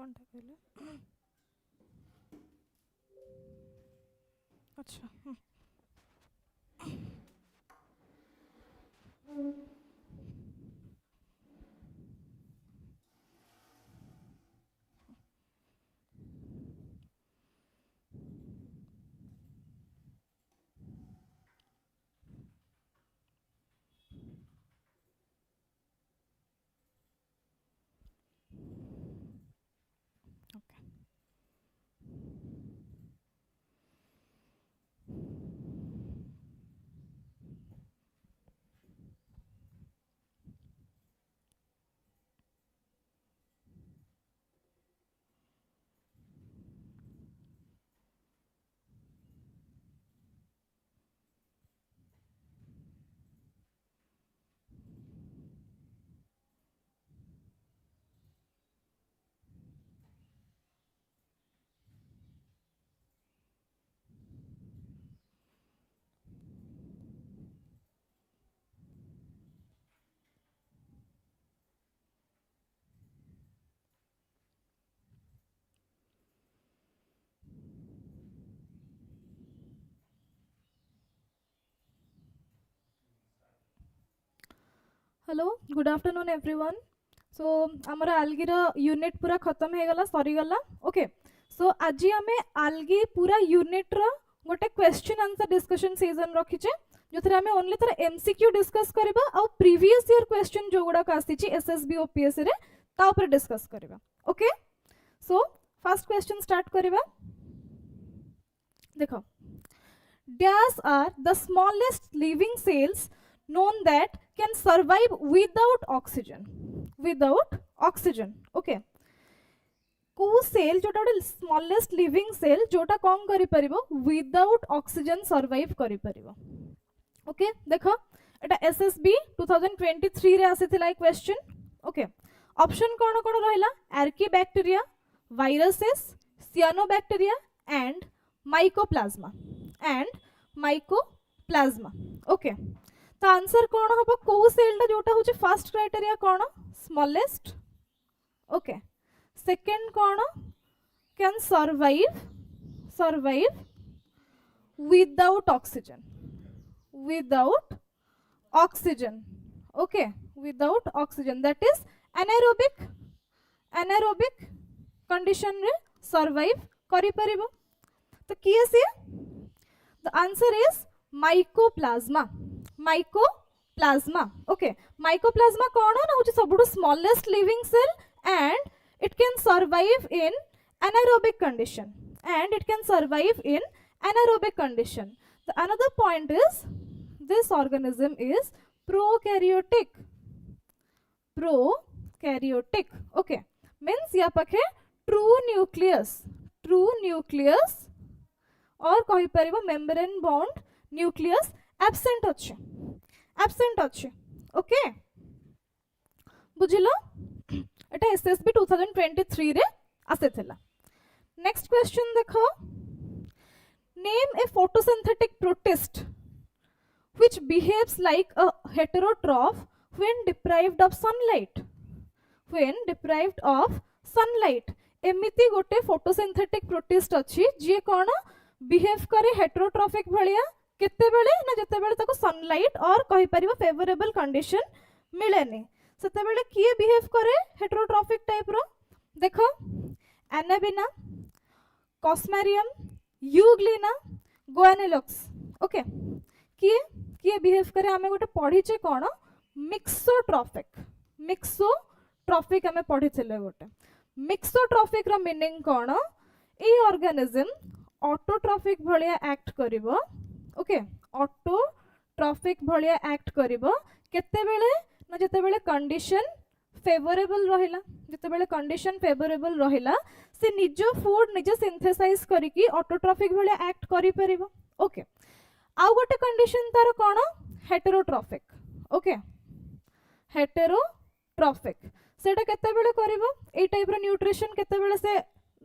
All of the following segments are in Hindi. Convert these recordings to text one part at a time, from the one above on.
कौनटा कहले अच्छा hello good afternoon everyone so आमर आल्गी यूनिट पूरा खत्म हो गला सरी गला ओके सो आज आम आल्गी पूरा यूनिट रो गोटे क्वेश्चन आंसर डिस्कशन सीजन रखीचे जो थे आम ओनली थर एमसीक्यू डिस्कस करबा आ प्रीवियस ईयर क्वेश्चन जो गुडा आसी एसएसबी ओपीएससी रे ता ऊपर डिस्कस करबा okay so first question start करबा देखो dash are the smallest living cells known that can survive without oxygen okay को सेल जोटा स्मॉलेस्ट लिविंग सेल जोटा कौन करि परिबो विदाउट ऑक्सीजन सर्वाइव करि परिबो ओके देखो एटा एसएसबी 2023 रे आसीथिला ए क्वेश्चन ओके ऑप्शन कोन कोन रहला archaebacteria viruses cyanobacteria and mycoplasma okay तो आंसर कौन हम को सेलटा जोटा होची फर्स्ट क्राइटेरिया कौन स्मॉलेस्ट ओके सेकंड कौन can survive without oxygen okay without oxygen that is anaerobic condition रे सर्वाइव करि परिबो तो किए से the answer is mycoplasma okay mycoplasma कौन ना होची सबुठु smallest living cell and it can survive in anaerobic condition the another point is this organism is prokaryotic okay means या पाखे true nucleus और कहि परिबो membrane bound nucleus absent अच्छे ओके बुझिलो एटा एसएसबी 2023 रे आसे थिला नेक्स्ट क्वेश्चन देखो name A photosynthetic protist which behaves like a heterotroph when deprived of sunlight एमिति गोटे photosynthetic protist अछि जे कोन बिहेव करे heterotrophic भलिया केते बेले ना जते बेले ताको सनलाइट और कहि परिबो फेवरेबल कंडीशन मिलेनी सेते बेले किए बिहेव करे हेटेरोट्रॉफिक टाइप रो देखो एनाबिना कॉस्मेरियम यूग्लिना गोएनेलॉक्स ओके किए बिहेव करे हमें गोटे पढी छे कोन मिक्सोट्रॉफिक हमें पढी थिले गोटे मिक्सोट्रॉफिक रो मीनिंग कोन ए ऑर्गेनिज्म ऑटोट्रॉफिक भलिया एक्ट करिवो ओके ऑटोट्रॉफिक भलिया एक्ट करिवो केते बेले ना जते बेले कंडीशन फेवरेबल रहिला से निजो फूड निजे सिंथेसाइज करिकी ऑटोट्रॉफिक भलिया एक्ट करि परिवो ओके आउ गोटे कंडीशन तार कोन हेटेरोट्रॉफिक ओके हेटेरोट्रॉफिक सेटा केते बेले करिवो ए टाइप रो न्यूट्रिशन केते बेले से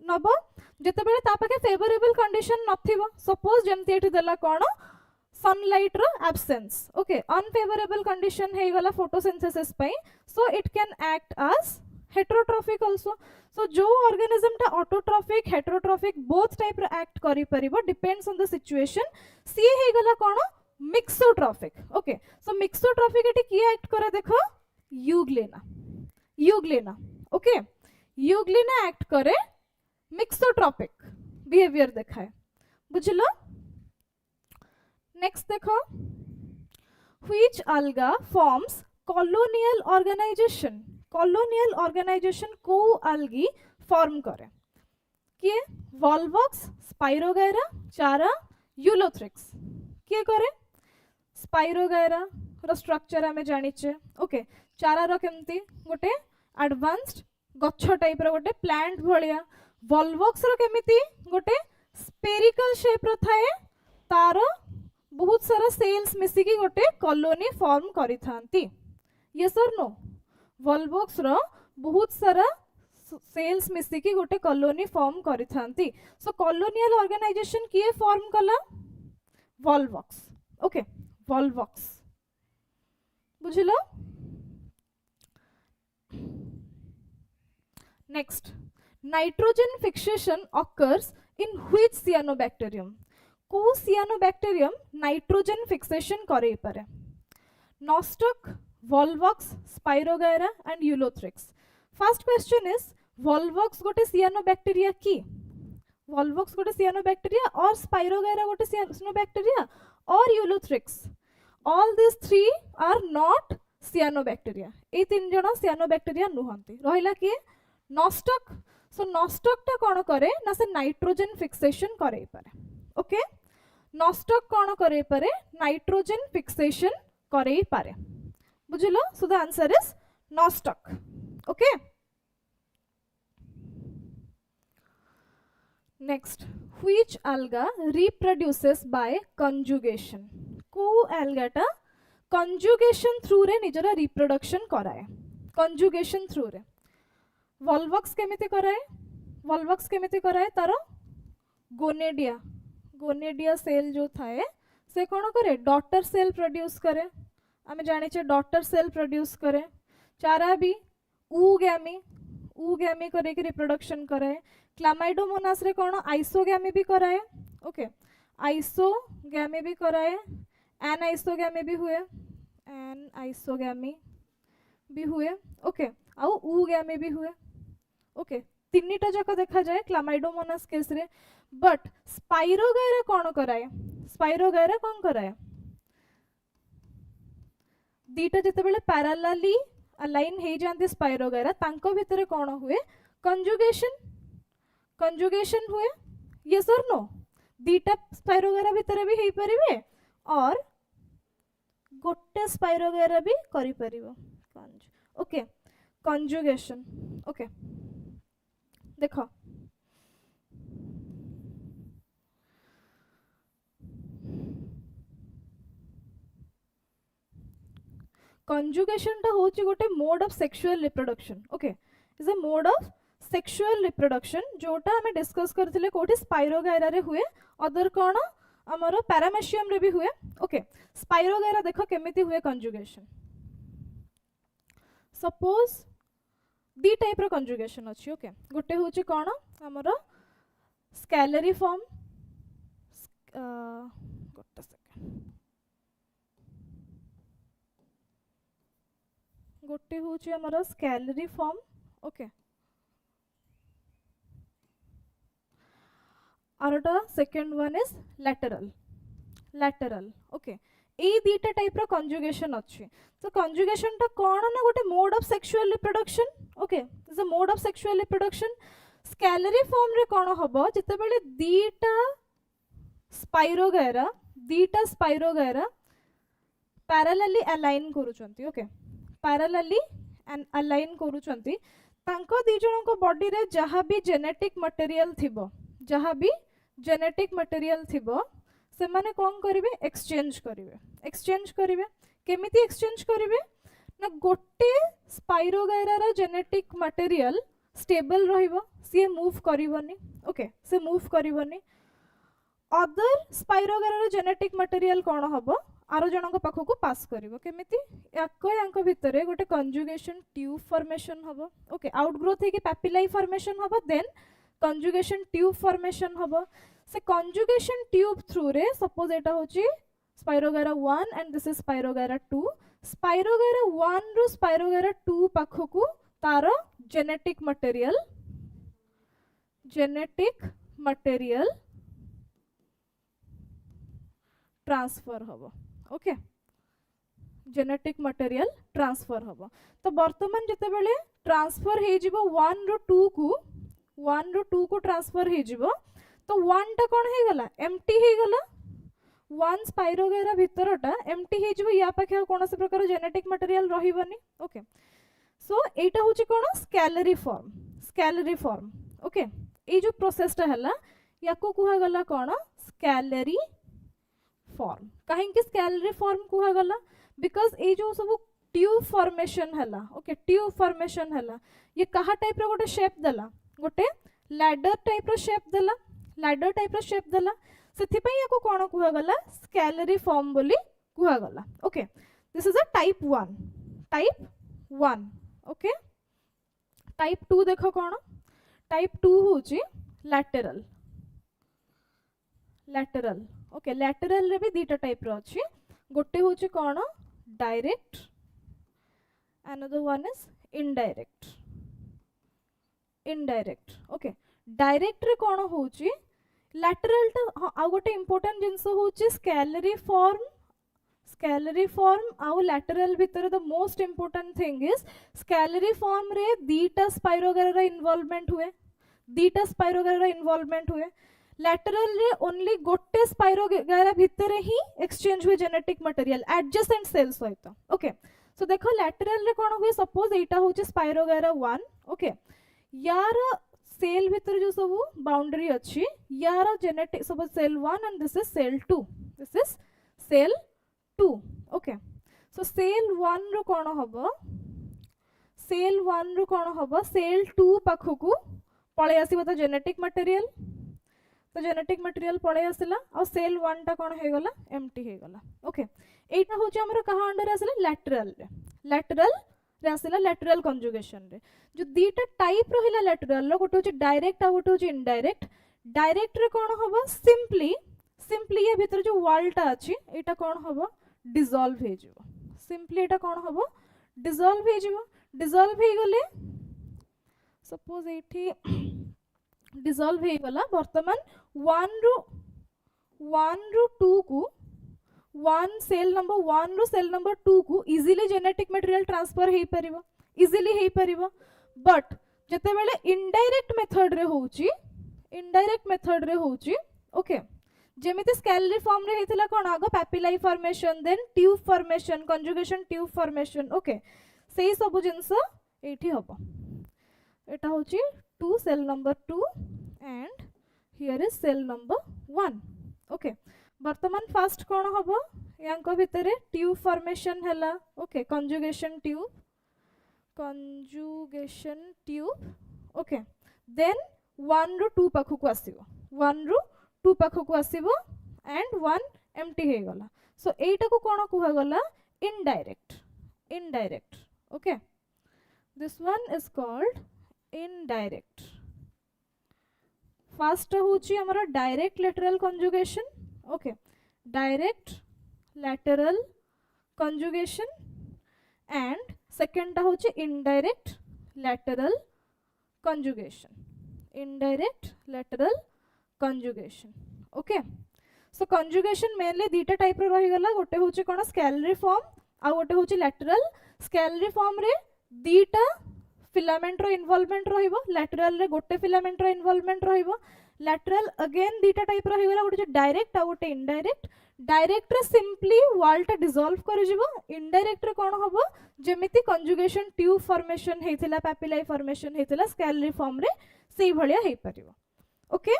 नबो जते बेले ता पाके फेवरेबल कंडीशन नथिबो सपोज जेमति एठी देला कोन sunlight रो absence okay unfavorable condition हे गला photosynthesis पई so it can act as heterotrophic also. So जो organism टा autotrophic heterotrophic both type रे act करि परिबो depends on the situation. सी हे गला कोन mixotrophic. Okay, so mixotrophic eighty की act करे देखो euglena. Okay, euglena act करे mixotropic behavior देखाए बुझलो. नेक्स्ट देखो which alga forms colonial organization. colonial organization को algae form करे किए volvox Spirogyra चारा Eulothrix किए करे Spirogyra रो स्ट्रक्चर आमे जानिचे. ओके चारा रो केमती गोटे एडवांस्ड गच्छ टाइप रो गोटे प्लांट भलिया. volvox रो केमिति गोटे स्पेरिकल शेप रो थाए तारो बहुत सारा सेल्स मिसिकी गोटे कॉलोनी फॉर्म करि थांती. यस और नो volvox रो बहुत सारा सेल्स मिसिकी गोटे कॉलोनी फॉर्म करि थांती. सो कॉलोनियल ऑर्गेनाइजेशन किए फॉर्म कला volvox. ओके volvox बुझिलो. Next nitrogen fixation occurs in which cyanobacterium. को cyanobacterium नाइट्रोजन फिक्सेशन करे पारे nostoc volvox Spirogyra and Eulothrix. First question is volvox गोटे cyanobacteria की volvox गोटे cyanobacteria और Spirogyra गोटे cyanobacteria और Eulothrix. all these three are not cyanobacteria. ए तीन जण cyanobacteria नुहंती. रहिला कि nostoc. सो nostoc टा कोन करे ना से नाइट्रोजन फिक्सेशन करे पारे. ओके nostoc कोन करे पारे नाइट्रोजन फिक्सेशन करे पारे बुझिलो. So the answer is nostoc. Okay next which alga reproduces by conjugation. को alga टा conjugation थ्रू रे निजरा रिप्रोडक्शन कराए. conjugation थ्रू रे volvox केमिति कराए volvox केमिति कराए तारो गोनेडिया सेल जो थाए से कोन करे डॉटर सेल प्रोड्यूस करे. आमे जानि छे डॉटर सेल प्रोड्यूस करे. चारा भी ऊगैमी करे कि रिप्रोडक्शन कराए. क्लामाइडोमोनास रे कोन आइसोगैमी भी कराए. ओके आइसोगैमी भी कराए. एनाइसोगैमी भी हुए ओके आउ ऊगैमी भी हुए. ओके तीनटा जाक देखा जाए क्लामाइडोमोनास केस रे. बट स्पाइरोगायरा कोन कराए स्पाइरोगायरा कोन कराए दीटा जते बेले पैरेलली अलाइन हे जानते स्पाइरोगायरा तांको भितरे कोन हुए कंजुगेशन हुए. यस और नो दीटा स्पाइरोगायरा भितरे भी हे परिबे और गोटे स्पाइरोगायरा भी करि परिबो. Okay conjugation. ओके देखो कंजुगेशन टा होची गोटे mode of sexual reproduction. Okay is a mode of sexual reproduction जोटा हमें डिस्कस करथिले कोठी स्पाइरोगायरा रे हुए अदर कोन हमरो पैरामेशियम रे भी हुए. ओके स्पाइरोगायरा देखो केमिति हुए कंजुगेशन. सपोज दी टाइप रो कंजुगेशन अछि. ओके गोटे होची कोन हमरो स्केलरी फॉर्म गोटे सेकंड गोटे होची हमरो स्केलरी फॉर्म. ओके आरोटा second one is lateral. Okay ए दीटा टाइप रो कंजुगेशन अछि. तो कंजुगेशन टा कोन ना गोटे mode of sexual reproduction. Okay is a mode of sexual reproduction. Scalariform रे कोन हबो जते बेले दीटा स्पाइरोगायरा पैरेलली अलाइन करूचंती. ओके पैरेलली अलाइन करूचंती. तांको दी जणो को बॉडी रे जहा भी जेनेटिक मटेरियल थिबो से माने कोन करिवे एक्सचेंज करिवे. केमिति एक्सचेंज करिवे ना गोटे स्पाइरोगायरा रो जेनेटिक मटेरियल स्टेबल रहिबो सी मूव करिवोनी. ओके से मूव करिवोनी. अदर स्पाइरोगायरा रो जेनेटिक मटेरियल कोन हबो आरो जनक पाखकु पास करिवो केमिति याको भितरे गोटे कंजुगेशन ट्यूब फॉर्मेशन हबो ओके आउटग्रोथ हे कि पैपिलाई फॉर्मेशन हबो देन कंजुगेशन ट्यूब फॉर्मेशन हबो से कंजुगेशन ट्यूब थ्रू रे सपोज एटा होची Spirogyra 1 and this is Spirogyra 2 Spirogyra 1 ru Spirogyra 2 पाखकु taro genetic material transfer हबो ओके जेनेटिक मटेरियल ट्रांसफर हबो तो वर्तमान जते बेले ट्रांसफर हे जिवो 1 रो 2 को ट्रांसफर हे जिवो तो 1 टा कोन हे गला एम्प्टी हे गला 1 स्पाइरोगेरा भितरटा एम्प्टी हे जिवो या पाखे कोनोसी प्रकार जेनेटिक मटेरियल रहिबनी ओके सो एटा होची कोन स्केलरी फॉर्म ओके ए जो प्रोसेस टा हला याको कुहा गला कोन स्केलरी फॉर्म कहीं कि स्केलरी फॉर्म कुहा गला बिकॉज ए जो सब ट्यूब फॉर्मेशन हला ओके ट्यूब फॉर्मेशन हला ये कहा टाइप रो गोटे शेप देला गोटे लैडर टाइप रो शेप देला सेथि पई याको कोन कुहा गला स्केलरी फॉर्म बोली कुहा गला okay this is a type 1 okay type 2 देखो कोन टाइप 2 होची लैटरल ओके लैटरल रे भी दीटा टाइप रो अछि गोटे होची कोन direct another one is indirect okay direct रे कोन होची लैटरल टा आ गोटे इंपोर्टेंट जिंस होची स्केलरी फॉर्म आउ लैटरल भितर the most important thing is scalariform रे दीटा स्पाइरोगेरा इन्वॉल्वमेंट हुए लैटरल रे ओनली गोटे स्पाइरोगेरा भितर ही एक्सचेंज हुए जेनेटिक मटेरियल एडजेसेंट सेल सहित ओके सो देखो लैटरल रे कोन हुए सपोज एटा होची स्पाइरोगेरा 1 ओके यार सेल भितर जो सब बाउंड्री अछि यार genetic suppose cell 1 and this is cell 2 okay so cell 1 रो कोन हबो सेल 2 पाखकु पळे आसीबो त जेनेटिक मटेरियल पळे आसिला और सेल 1 टा कोन हे गला एम्प्टी हे गला ओके एटा होची हमर कहा अंडर आसिला लैटरल रे आसिला लैटरल कंजुगेशन रे जो दीटा टाइप रहिला लैटरल रो गोटे होची डायरेक्ट आ गोटे होची इनडायरेक्ट डायरेक्ट रे कोन हबो सिंपली ये भीतर जो वॉल टा अछि एटा कोन हबो डिसॉल्व हे जिवो सिंपली एटा कोन हबो डिसॉल्व हे गले सपोज एठी डिसॉल्व हे गला वर्तमान 1 रो 2 को 1 सेल नंबर 1 रो सेल नंबर 2 को इजीली जेनेटिक मटेरियल ट्रांसफर हे परिबो बट जते बेले इनडायरेक्ट मेथड रे होची ओके जेमिति स्केलरी फॉर्म रे हेतिला कोन आगो papillae formation then tube formation conjugation tube formation okay सेही सब जिंस एठी हबो एटा होची 2 cell number 2 and here is cell number 1 okay वर्तमान फर्स्ट कोन हबो यांको भितरे ट्यूब फॉर्मेशन हला okay conjugation tube okay then 1 रो 2 पाखकु आसीबो एंड 1 एम्प्टी हे गला सो एटा को कोन कुहा गला indirect okay this one is called indirect first होची हमारा direct lateral conjugation okay direct lateral conjugation and second होची indirect lateral conjugation okay so conjugation mainly दीटा टाइप रो रही गला गोटे होची कोन स्केलरी फॉर्म आ गोटे होची लैटरल स्केलरी फॉर्म रे दीटा फिलामेंट रो इन्वॉल्वमेंट रहिबो लैटरल रे गोटे फिलामेंट रो इन्वॉल्वमेंट रहिबो लैटरल अगेन दीटा टाइप रही गला गोटे डायरेक्ट आ गोटे इनडायरेक्ट डायरेक्ट रे सिंपली वॉल टा डिसॉल्व कर जिवो इनडायरेक्ट रे कोन हबो जेमिति कंजुगेशन ट्यूब फॉर्मेशन हेतिला पैपिलाई फॉर्मेशन हेतिला स्केलरी फॉर्म रे सेही भलिया हे परिबो ओके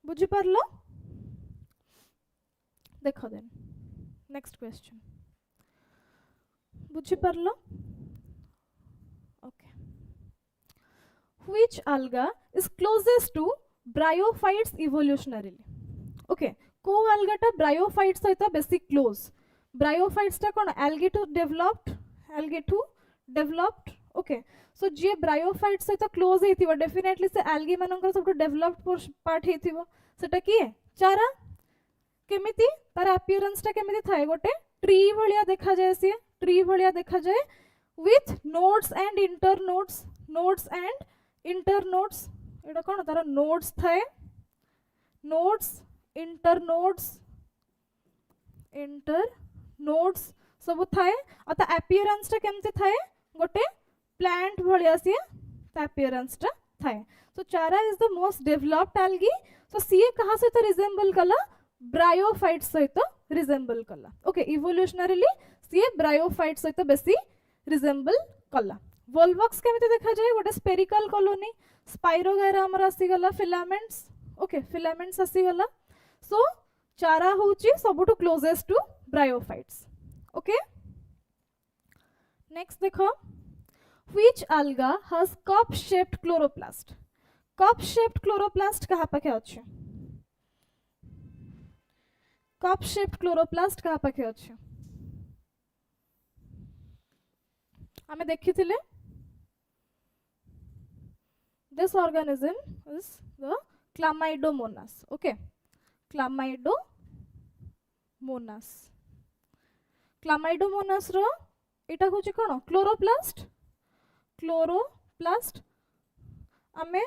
बुझि परलो देखो देन नेक्स्ट क्वेश्चन बुझि परलो okay which alga is closest to bryophytes evolutionarily okay को alga टा bryophytes सहित बेसी क्लोज ब्रायोफाइट्स टा कोन algae to developed okay so जे ब्रायोफाइट सहित क्लोज हेतिबो डेफिनेटली से एल्गी मानकर सब डेवलप्ड पार्ट हेतिबो सेटा किए चारा केमिति तार अपीयरेंस टा केमिति थाए गोटे ट्री भलिया देखा जाय से ट्री भलिया देखा जाय with nodes and nodes and internodes एटा कोन तार नोड्स थाए nodes internodes सब थाए आ ता अपीयरेंस टा केमते थाए गोटे प्लांट भलिया से ता अपीयरेंस टा थाए सो चारा is the most developed algae so CA कहा सहित रिजेंबल कला ब्रायोफाइट सहित रिजेंबल कला ओके इवोल्यूशनरीली सीए ब्रायोफाइट सहित बेसी रिजेंबल कला वोल्वॉक्स केमिति देखा जाय गोटे स्पेरिकल कॉलोनी स्पाइरोगायरा हमर आसी गला फिलामेंट्स ओके फिलामेंट्स आसी गला सो चारा होची सबटु closest to bryophytes okay next देखो which alga has cup shaped chloroplast कहा पाखे अछि cup shaped chloroplast कहा पाखे अछि हमें देखिथिले this organism is the Chlamydomonas okay Chlamydomonas रो एटा होची कोन क्लोरोप्लास्ट आमे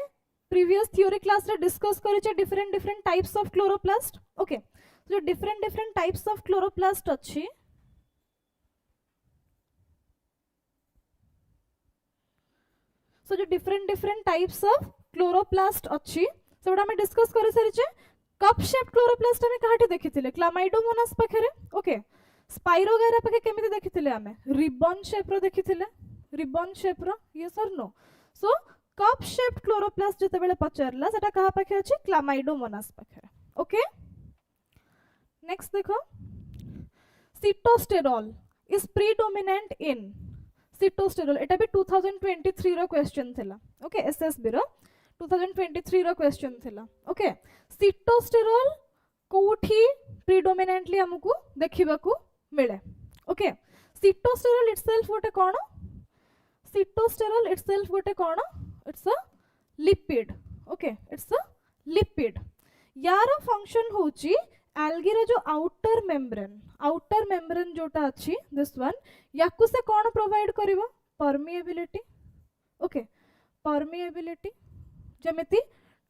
प्रीवियस थ्योरी क्लास रे डिस्कस करिचे different types of chloroplast okay जो डिफरेंट टाइप्स ऑफ क्लोरोप्लास्ट अछि सो जो डिफरेंट टाइप्स ऑफ क्लोरोप्लास्ट अछि सेबडा हमें डिस्कस करि सरिचे कप शेप्ड क्लोरोप्लास्ट हमें काहाटी देखिथिले क्लामाइडोमोनास पाखरे ओके स्पाइरोगायरा पाखे केमिति देखिथिले हमें रिबन शेप रो देखिथिले रिबन शेप रो यस और नो सो कप शेप्ड क्लोरोप्लास्ट जते बेले पचारला सेटा कहा पाखे अछि क्लामाइडोमोनास पाखे ओके नेक्स्ट देखो sitosterol is predominant in sitosterol एटा भी 2023 रो क्वेश्चन थिला ओके एसएसबी रो 2023 रो क्वेश्चन थिला ओके सिटोस्टेरोल कोठी प्रीडोमिनेंटली हमकु देखिबाकू मिले ओके सिटोस्टेरोल इटसेल्फ गोटे कोन it's a lipid okay it's a lipid यार फंक्शन होची एल्गी रो जो आउटर मेम्ब्रेन जोटा अछि दिस वन याकु से कोन प्रोवाइड करिवो परमिएबिलिटी ओके परमिएबिलिटी जेमिति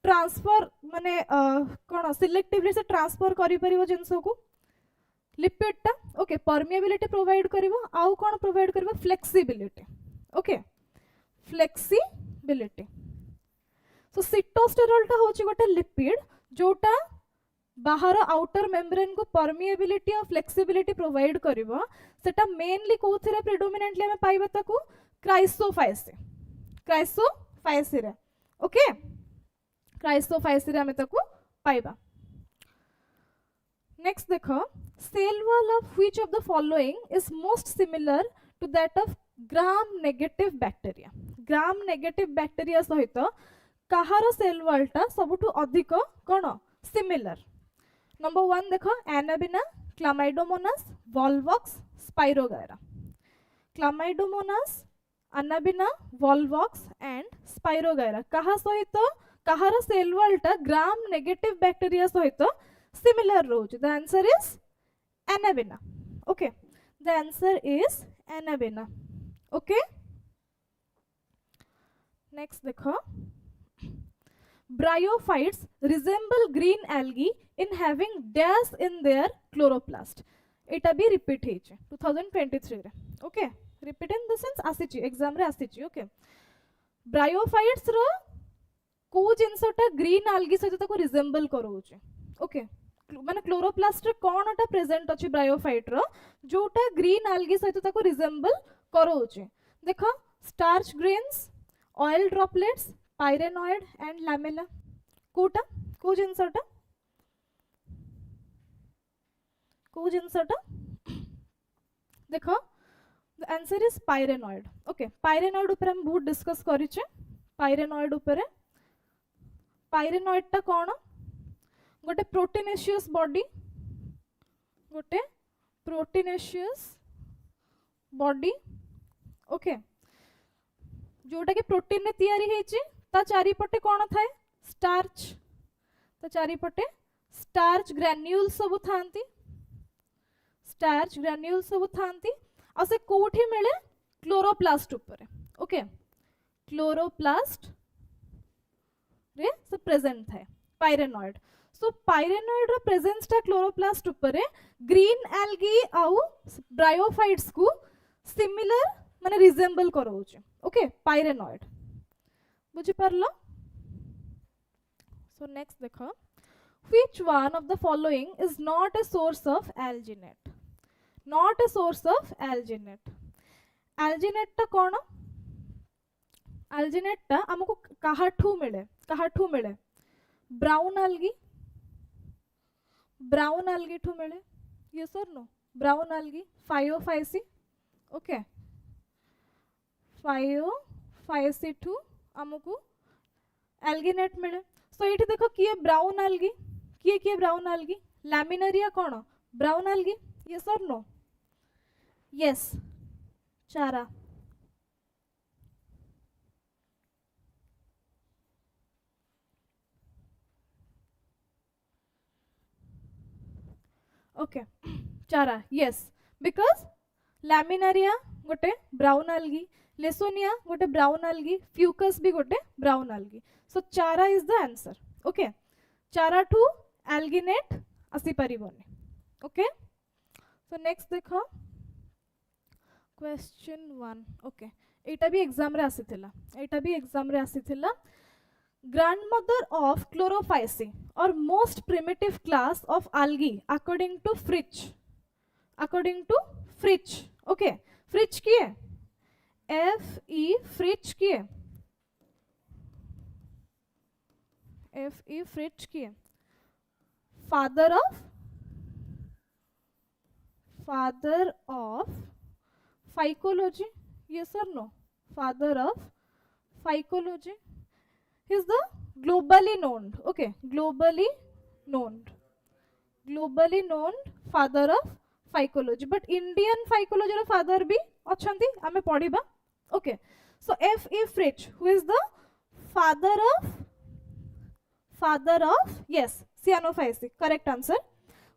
ट्रांसफर माने कोन सिलेक्टिवली से ट्रांसफर करि परिवो जिंसो को लिपिड टा ओके परमिएबिलिटी प्रोवाइड करिवो आउ कोन प्रोवाइड करिवो फ्लेक्सिबिलिटी ओके फ्लेक्सिबिलिटी सो सिटोस्टेरोल टा होची गोटे लिपिड जोटा बाहर आउटर मेम्ब्रेन को परमिएबिलिटी और फ्लेक्सिबिलिटी प्रोवाइड करिवो सेटा मेनली कोथिरे प्रेडोमिनेंटली हमें पाइबा ताकू क्राइसोफाइसी रे ओके क्राइसोफाइसी रे हमें ताकू पाइबा नेक्स्ट देखो cell wall of which of the following is most similar to that of gram negative bacteria सहित कहार सेल वॉल टा सबटु अधिक कोन सिमिलर नंबर 1 देखो Anabaena Chlamydomonas Volvox Spirogyra Chlamydomonas Anabaena Volvox and Spirogyra कहा सहित कहार सेल वॉल टा ग्राम नेगेटिव बैक्टीरिया सहित सिमिलर रोज the answer is Anabaena okay the answer is Anabaena okay next देखो Bryophytes resemble green algae in having dash in their chloroplast. Eta भी repeat हेचे 2023 रे. Okay. Repeat in the sense आसीची exam रे आसीची. Okay. Bryophytes रो को जिनसोटा green algae सहित ताको resemble करोचे. Okay. माने chloroplast रे कोन टा present अछि bryophyte रो जोटा green algae सहित ताको resemble करोचे. देखो starch grains, oil droplets, pyrenoid and lamella Kota को जिनसटा देखो the answer is pyrenoid okay pyrenoid ऊपर हम बहुत डिस्कस करिचे pyrenoid ऊपर pyrenoid टा कोन गोटे proteinaceous body proteinaceous body okay जोटा कि प्रोटीन ने तैयारी हेची ता चारिपटे कौन थाए स्टार्च ता चारिपटे स्टार्च ग्रैन्यूल सब थांती स्टार्च ग्रैन्यूल सब थांती आ से कोठी मिले क्लोरोप्लास्ट ऊपर ओके क्लोरोप्लास्ट रे से प्रेजेंट थाए पाइरेनॉइड सो पाइरेनॉइड रो प्रेजेंस ता क्लोरोप्लास्ट ऊपर ग्रीन एल्गी आउ ब्रायोफाइट्स को सिमिलर माने रिजेंबल करोचे ओके पाइरेनॉइड बुझी परलो सो नेक्स्ट देखो which one of the following is not a source of alginate not a source of alginate alginate ता कोन alginate ता हमको काहाठू मिले ब्राउन algae ठू मिले yes or no brown algae Phaeophyceae okay Phaeophyceae ठू हमको alginate मिले सो ये देखो किए ब्राउन algae किए ब्राउन algae लैमिनारिया कौन brown algae yes or no yes Chara okay Chara yes because Laminaria गोटे ब्राउन algae लेसोनिया गोटे ब्राउन algae फ्यूकस भी गोटे ब्राउन algae सो चारा इज द आंसर ओके चारा टू alginate आसी परिबोनी ओके सो नेक्स्ट देखो क्वेश्चन 1 ओके एटा भी एग्जाम रे आसीथिला grandmother of chlorophyceae or most primitive class of algae according to Fritsch okay Fritsch की है F.E. Fritsch की है F.E. Fritsch की है father of phycology yes or no father of phycology he is the globally known okay globally known father of phycology but Indian phycology ro father भी अछंती हमें पढ़िबा okay so F.E. Fritsch who is the father of yes Cyanophyceae correct answer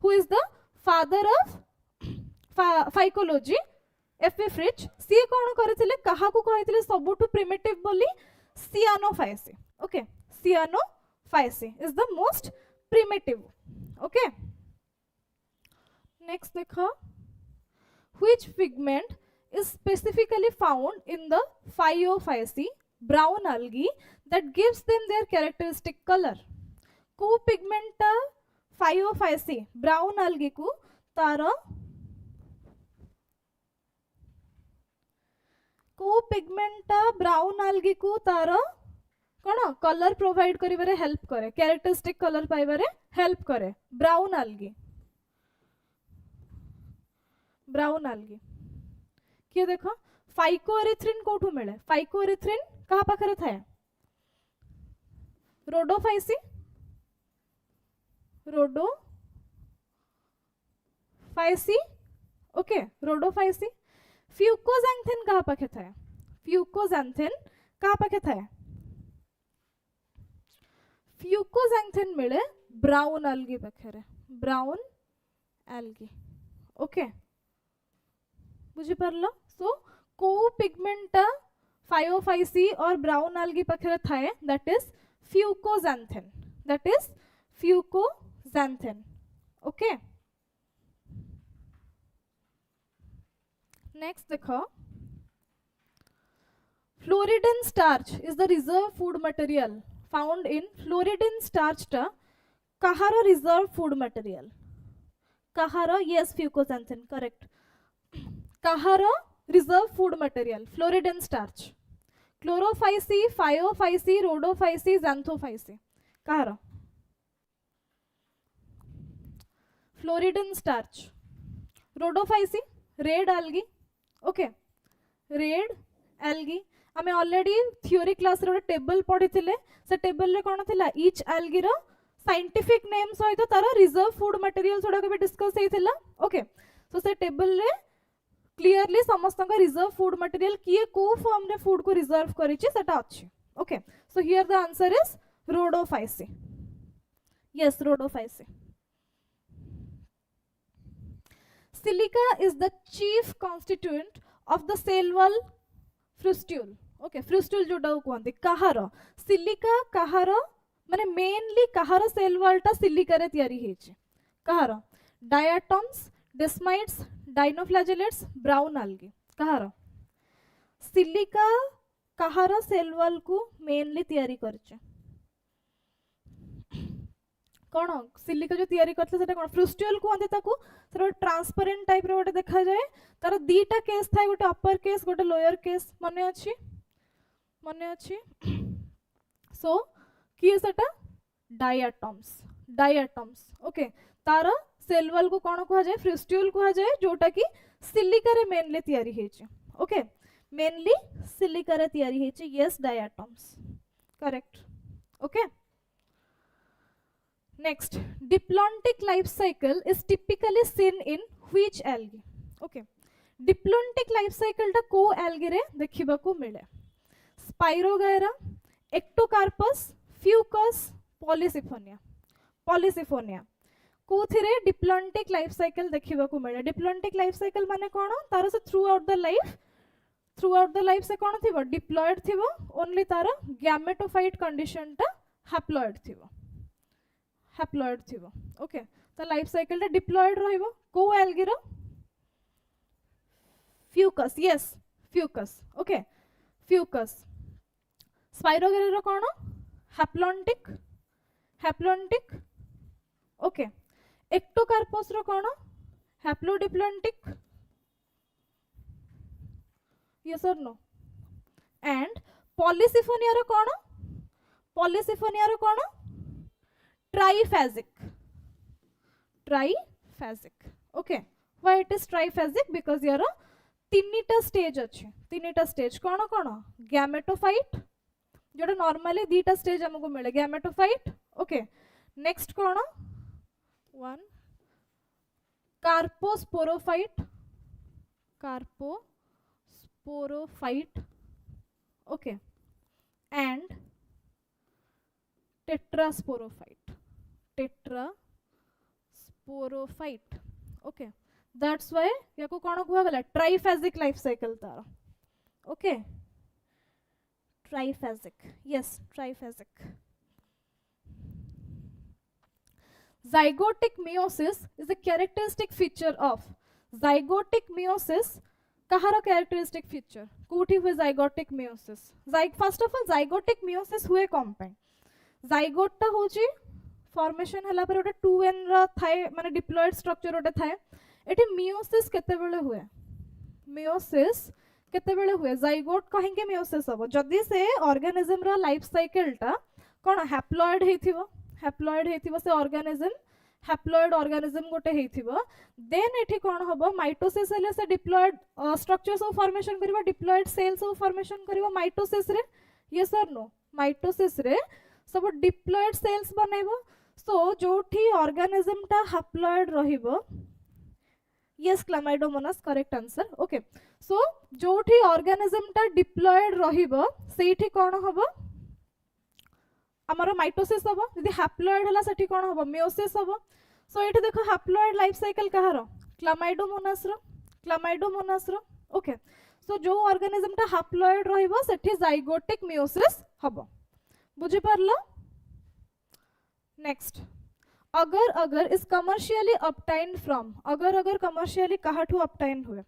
who is the father of phycology F.E. Fritsch सी कोन करथिले कहा को कहिथिले सबुठु प्रिमिटिव बोली Cyanophyceae okay Cyanophyceae is the most primitive okay next देखो which pigment is specifically found in the Phaeophyceae brown algae that gives them their characteristic color को pigment Phaeophyceae brown algae को तार को पिगमेंट ब्राउन algae को तार कौन कलर प्रोवाइड करिबारे हेल्प करे कैरेक्टरिस्टिक कलर पाइबारे हेल्प करे ब्राउन algae किए देखो फाइकोएरिथ्रिन कोठू मिले फाइकोएरिथ्रिन कहा पाखरे थाए रोडोफाइसी ओके रोडोफाइसी फ्यूकोजैंथिन कहा पाखे थाए फ्यूकोजैंथिन मिले ब्राउन algae पाखे ब्राउन algae ओके बुझी परलो सो को पिगमेंट Phaeophyceae और ब्राउन algae पाखे थाए दैट इज फ्यूकोजैंथिन ओके नेक्स्ट देखो Floridin starch is the reserve food material found in Floridin starch ta kaharo reserve food material kaharo yes fucoxanthin correct kaharo reserve food material Floridin starch Chlorophyceae Phaeophyceae Rhodophyceae Xanthophyceae kaharo Floridin starch Rhodophyceae red algae okay red algae आमे ऑलरेडी थ्योरी क्लास रे टेबल पढ़िथिले से टेबल रे कोन थिला ईच एल्गी रो साइंटिफिक नेम सहित तार रिजर्व फूड मटेरियल सोडा के भी डिस्कस हेतिला ओके सो से टेबल रे क्लियरली समस्त रिजर्व फूड मटेरियल किए को फॉर्म रे फूड को रिजर्व करिछि सेटा अछि okay so here the answer is rhodophyceae yes rhodophyceae silica is the chief constituent of the cell wall frustule okay frustule जोटा कहते कहार सिलिका कहार माने मेनली कहार सेल वॉल टा सिलिका रे तयारी हेछि कहार डायटम्स डेस्माइट्स डाइनोफ्लैजेलेट्स ब्राउन algae कहार सिलिका कहार सेल वॉल को मेनली तयारी करछे कौन सिलिका जो तयारी करथे सेटा कौन फ्रुस्ट्यूल कहते ताकू सेटा ट्रांसपेरेंट टाइप रो गोटे देखा जाए तार दीटा केस थाए गोटे अपर केस गोटे लोअर केस मने अछि सो की सेटा डायटम्स ओके तार सेल वॉल को कौन कहा जाए फ्रुस्ट्यूल कहा जाए जोटा की सिलिका रे मेनली तयारी हेछि ओके मेनली सिलिका रे तयारी हेछि yes diatoms correct okay Next, diplontic life cycle is typically seen in which algae? Okay, diplontic life cycle टा को algae रे देखिबा को मिले Spirogyra, Ectocarpus, Fucus, Polysyphonia कोथिरे diplontic life cycle देखिबा को मिले diplontic life cycle माने कोन तार से throughout the life से कोन थिबो diploid थिबो only तार gametophyte condition टा haploid थिबो ओके तो लाइफ साइकिल टा डिप्लॉयड रहइबो को एल्गी रो Fucus yes Fucus okay Fucus Spirogyra रो कोन हैप्लोन्टिक ओके एक्टोकार्पस रो कोन हैप्लोडिप्लोन्टिक यस और नो एंड पॉलीसिफोनिया रो कोन triphasic okay why it is triphasic because here तीनटा स्टेज कोन gametophyte जोटा नॉर्मली दीटा स्टेज हमको मिले gametophyte ओके नेक्स्ट कोन one carposporophyte okay and tetrasporophyte okay that's why याको कोन कुआ गला triphasic life cycle तार okay triphasic zygotic meiosis is a characteristic feature of zygotic meiosis Kahar characteristic feature कोठी हुए zygotic meiosis first of all zygotic meiosis हुए कंपाउंड जाइगोट टा होची फॉर्मेशन हला पर ओटा 2n रा थाए माने डिप्लॉयड स्ट्रक्चर ओटा थाए एठी मियोसिस केते बेले हुए जाइगोट कहीं के मियोसिस हबो जदी से ऑर्गेनिज्म रा लाइफ साइकिल टा कोन हैप्लॉयड हेथिबो से ऑर्गेनिज्म हैप्लॉयड ऑर्गेनिज्म गोटे हेथिबो देन एठी कोन हबो माइटोसिस हले से डिप्लॉयड स्ट्रक्चर्स ऑफ फॉर्मेशन करबो डिप्लॉयड सेल्स ऑफ फॉर्मेशन करबो माइटोसिस रे यस और नो माइटोसिस रे सब डिप्लॉयड सेल्स बनैबो सो जोठी ऑर्गेनिज्म टा हैप्लॉयड रहिबो yes Chlamydomonas correct answer okay so जोठी ऑर्गेनिज्म टा डिप्लॉयड रहिबो सेठी कोन हबो हमरो माइटोसिस हबो यदि हैप्लॉयड हला सेठी कोन हबो मियोसिस हबो सो एठी देखो हैप्लॉयड लाइफ साइकिल कहारो क्लामाइडोमोनास रो ओके सो जो ऑर्गेनिज्म टा हैप्लॉयड रहिबो सेठी जाइगोटिक मियोसिस हबो बुझी पारलो next agar is commercially obtained from agar commercially कहाठू ऑब्टेन हुए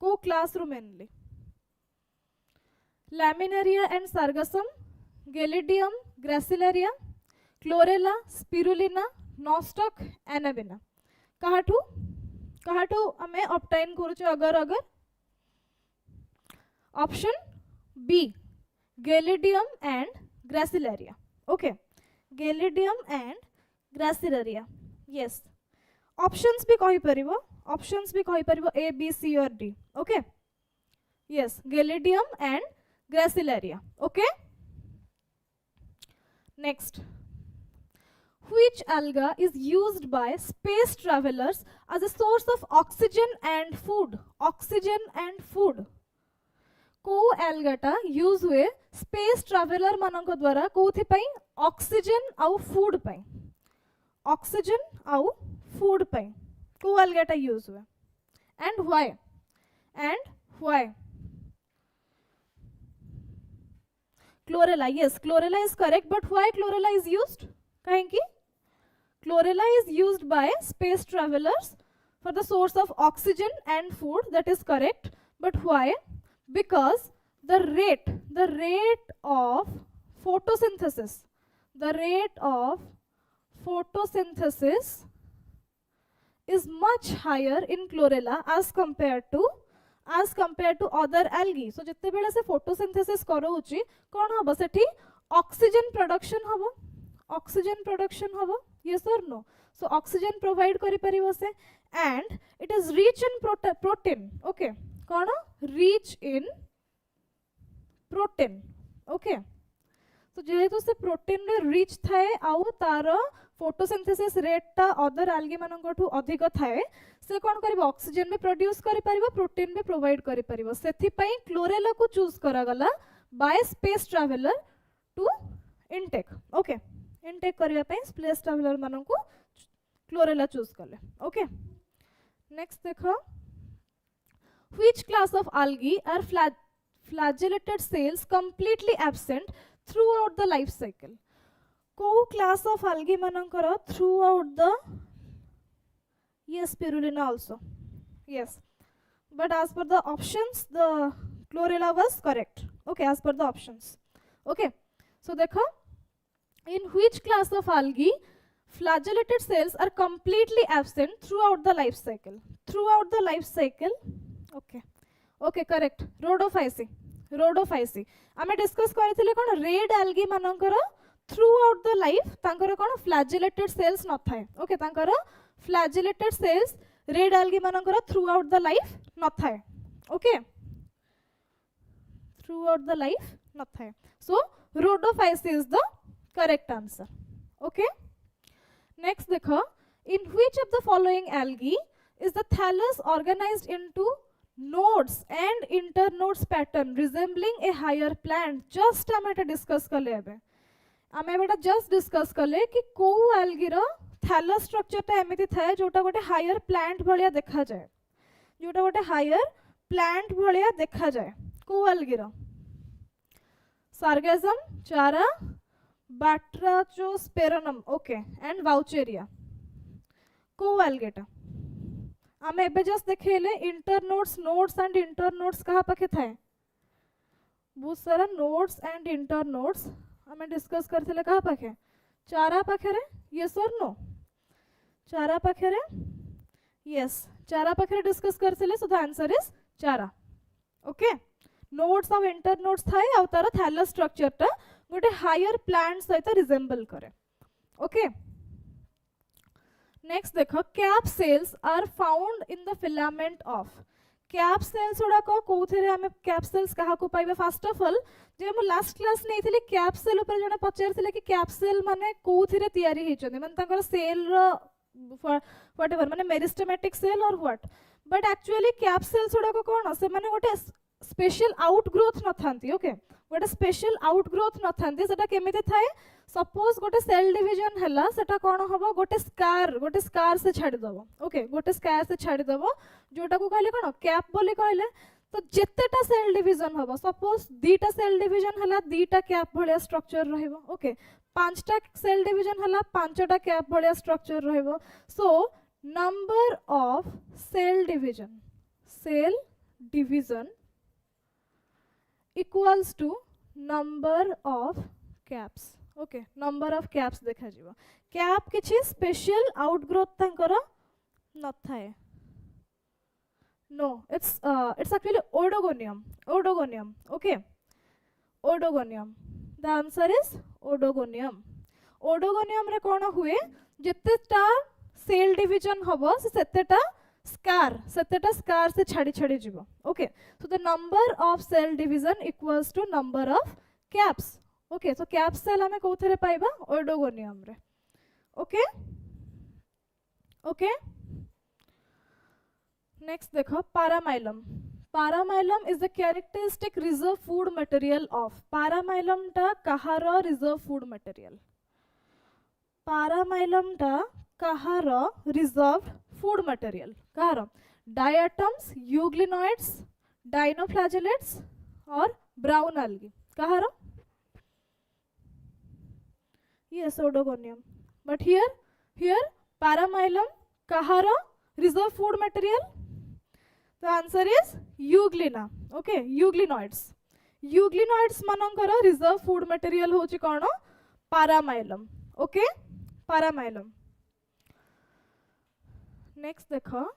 को क्लास रू mainly Laminaria and Sargassum Gelidium Gracilaria Chlorella Spirulina Nostoc Anabaena कहाठू हमें ऑब्टेन करूछु agar option B Gelidium and Gracilaria okay Gelidium and Gracilaria yes options भी कहि परिबो A B C or D okay yes Gelidium and Gracilaria okay next Which alga is used by space travelers as a source of oxygen and food? Oxygen and food. को algaटा यूज हुए स्पेस ट्रैवलर मानक द्वारा कोथि पई ऑक्सीजन आउ फूड पई ऑक्सीजन आउ फूड पई को algaटा यूज हुए and why chlorella. Yes, chlorella is correct, but why chlorella is used? Kahinki chlorella is used by space travelers for the source of oxygen and food. That is correct, but why? Because the rate of photosynthesis is much higher in chlorella as compared to other algae. So जिते बेले से photosynthesis करोउची कौन हबो सेठी oxygen production हबो yes or no. So oxygen provide करि परिबो से and it is rich in protein. Okay, कौन rich in protein. Okay, so जेहेतु से प्रोटीन रे रिच थाए आउ तार फोटोसिंथेसिस रेट ता अदर algae मानकठु अधिक थाए से कोन करिवो ऑक्सीजन भी प्रोड्यूस करि परिबो प्रोटीन भी प्रोवाइड करि परिबो सेथि पई क्लोरेला को चूज करा गला by space traveller to intake. Okay, intake करिया पई स्पेस ट्रैवलर मानकु क्लोरेला चूज करले. ओके, नेक्स्ट देखो which class of algae are flagellated cells completely absent throughout the life cycle. को class of algae मानकर throughout the yes spirulina also yes, but as per the options the chlorella was correct. Okay, as per the options. Okay, so देखो in which class of algae flagellated cells are completely absent throughout the life cycle. Throughout the life cycle. Okay, okay, correct. Rhodophyceae आमे डिस्कस करथिले कोन रेड algae मानकर throughout the life तांकर कोन flagellated cells न थाए. ओके, तांकर flagellated cells red algae मानकर throughout the life न थाए. ओके, throughout the life न थाए. So Rhodophyceae is the correct answer. Okay, next देखो in which of the following algae is the thallus organized into nodes and internodes pattern resembling a higher plant. Just आमे एटा डिस्कस करले एबे आमे एटा जस्ट डिस्कस करले कि को algae रो थैलस स्ट्रक्चर ता एमिति थाए जोटा गोटे हायर प्लांट भलिया देखा जाए देखा जाए को algae रो sargassum चारा batrachospermum. ओके, एंड वाउचेरिया को algae टा आमे एबे जस्ट देखेले इंटरनोड्स नोड्स एंड इंटरनोड्स कहा पाखे थाए बहुत सारा नोड्स एंड इंटरनोड्स आमे डिस्कस करथिले कहा पाखे चारा पाखे रे यस और नो चारा पाखे रे यस चारा पाखे रे डिस्कस करथिले. So the answer is Chara. Okay, nodes of internodes थाए आ तार थैलस स्ट्रक्चर ता गोटे हायर प्लांट सहित रिजेंबल करे. ओके, नेक्स्ट देखो cap cells are found in the filament of. Cap cells उडा को कोथेरे हमें कैप सेल्स कहा को पाइबे. फर्स्ट ऑफ ऑल जे हम लास्ट क्लास नै थिले कैप सेल ऊपर जने पचार थिले कि कैप सेल माने कोथेरे तयारी हेचोने माने ताकर सेल रो व्हाटएवर माने meristematic cell or what, but actually cap cells उडा को कोन से माने गोटे स्पेशल आउटग्रोथ न थांती. ओके, गोटे स्पेशल आउटग्रोथ न थांती सेटा केमिति थाए सपोज गोटे सेल डिवीजन हैला सेटा कोन हबो गोटे स्कार से छाडी दबो. ओके, गोटे स्कार से छाडी दबो जोटा को कहले कोन कैप बोली कहले. तो जेतेटा सेल डिवीजन हबो सपोज दीटा सेल डिवीजन हैला दीटा कैप भलिया स्ट्रक्चर रहइबो. ओके, पांचटा सेल डिवीजन हैला पांचटा कैप भलिया स्ट्रक्चर रहइबो. So number of cell division equals to number of caps. Okay, number of caps देखा जीवा. कैप किछि स्पेशल आउटग्रोथ तांकर न थाए. No, it's actually odogonium. Okay, odogonium. The answer is odogonium. Odogonium रे कोन हुए जेतेटा सेल डिवीजन हबो सेतेटा स्कार से छाड़ी जीवो. Okay, so the number of cell division equals to number of caps. Okay, so cap cell हमें कोथरे पाइबा ओडोगोनियम रे. ओके ओके नेक्स्ट देखो paramylum paramylum is the characteristic reserve food material of paramylum टा कहार रिजर्व फूड मटेरियल पैरामाइलम टा कहार रिजर्व फूड मटेरियल कहार diatoms euglenoids dinoflagellates or brown algae कहार yes Oedogonium but here paramylum कहार reserve food material the answer is euglena okay euglenoids मानकर रिजर्व फूड मटेरियल होची कोन पैरामाइलम ओके पैरामाइलम नेक्स्ट देखो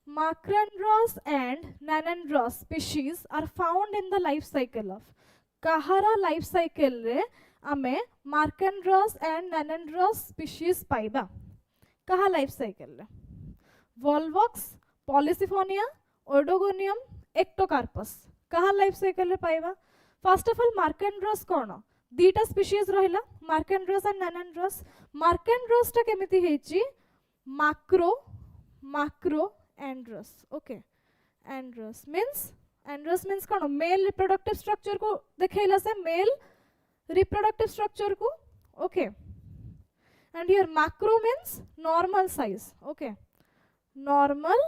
Macrandros and Nanandros species are found in the life cycle of kahara life cycle रे आमे Macrandros and Nanandros species पाइबा कहा life cycle रे Volvox Polysyphonia Odogonium Ectocarpus कहा life cycle रे पाइबा first of all Macrandros cone दीटा species रहिला Macrandros and Nanandros Macrandros टा केमिति हेची macro andros okay andros means कौन मेल रिप्रोडक्टिव स्ट्रक्चर को देखैला से मेल रिप्रोडक्टिव स्ट्रक्चर को okay and here macro means normal size okay normal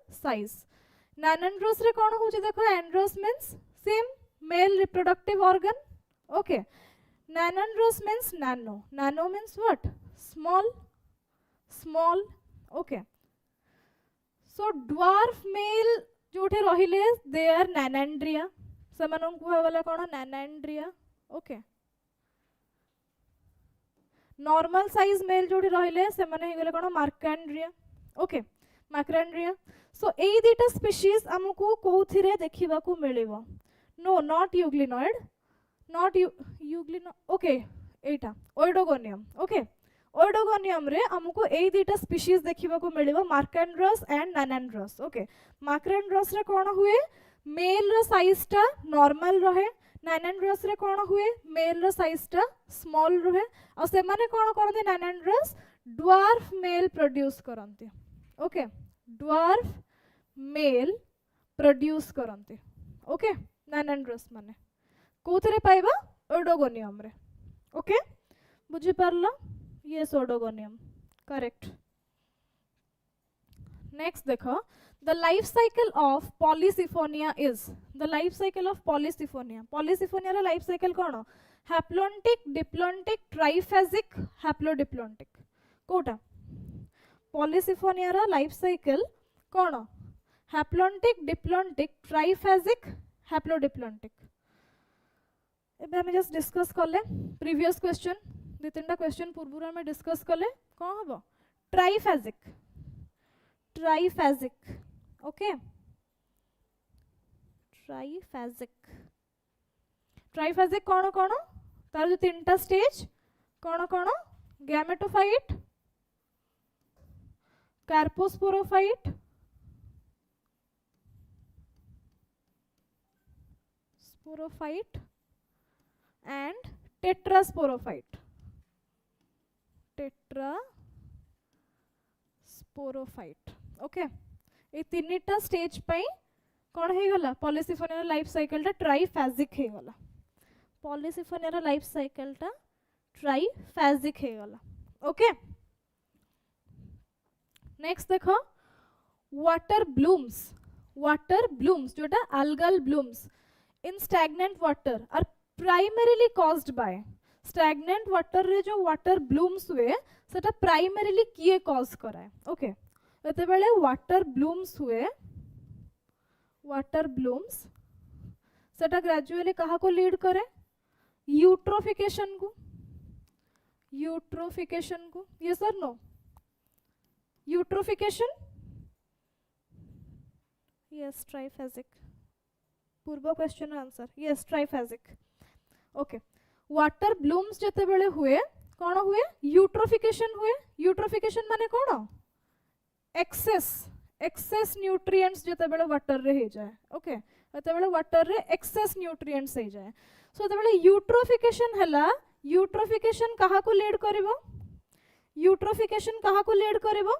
size nanandros रे कौन होची देखो andros means same male reproductive organ okay nanandros means nano means what small okay so dwarf male जोठी रहिले they are nanandria सेमानन कुहा गला कोन nanandria okay normal size male जोठी रहिले सेमाने हे गले कोन marcandria okay macrandria so एई दीटा species हमकु कोथिरे देखिबा को मिलिबो no not euglenoid not euglenoid okay Etah oidogonium okay Oedogonium रे हमको एई दीटा स्पीशीज देखिबा को मिलिबो मार्कैंड्रस एंड नानैंड्रस ओके मार्कैंड्रस रे कोन हुए मेल रो साइज टा नॉर्मल रहे नानैंड्रस रे कोन हुए मेल रो साइज टा स्मॉल रहे और से माने कोन करते नानैंड्रस ड्वार्फ मेल प्रोड्यूस करते ओके ड्वार्फ मेल प्रोड्यूस करते ओके नानैंड्रस माने कोथरे पाइबा ओडोगोनियम रे ओके बुझि परलो yes odogonium correct next देखो the life cycle of Polysiphonia is the life cycle of Polysiphonia रा life cycle कोन haplontic diplontic triphasic haplodiplontic Kota Polysiphonia रा life cycle कोन haplontic diplontic triphasic haplodiplontic एबे हम जस्ट डिस्कस करले प्रीवियस क्वेश्चन दो तीन क्वेश्चन पूर्व में डिस्कस कले कौन हम ट्राइफेजिक ओके ट्राइफेजिक कौन कौन तार जो तीनटा स्टेज कौन कौन gametophyte carposporophyte and tetrasporophyte okay ए तीनटा स्टेज पई कोन हे गला पॉलीसिफोनिया लाइफ साइकिल टा ट्राइफेजिक हे गला पॉलीसिफोनिया लाइफ साइकिल टा ट्राइफेजिक हे गला ओके नेक्स्ट देखो वाटर ब्लूम्स जोटा algal blooms in stagnant water are primarily caused by stagnant water रे जो वाटर ब्लूम्स हुए सेटा प्राइमरीली किए कॉज कराए ओके एते बेले वाटर ब्लूम्स सेटा ग्रेजुअली कहा को लीड करे यूट्रोफिकेशन को यस और नो यूट्रोफिकेशन यस ट्राइफेजिक पूर्व question answer yes triphasic okay water blooms जते बेले हुए कौन हुए यूट्रोफिकेशन माने कौन एक्सेस न्यूट्रिएंट्स जते बेले वाटर रे हे जाए ओके जते बेले वाटर रे एक्सेस न्यूट्रिएंट्स हे जाए सो जते बेले यूट्रोफिकेशन हला यूट्रोफिकेशन कहा को लीड करिवो यूट्रोफिकेशन कहा को लीड करिवो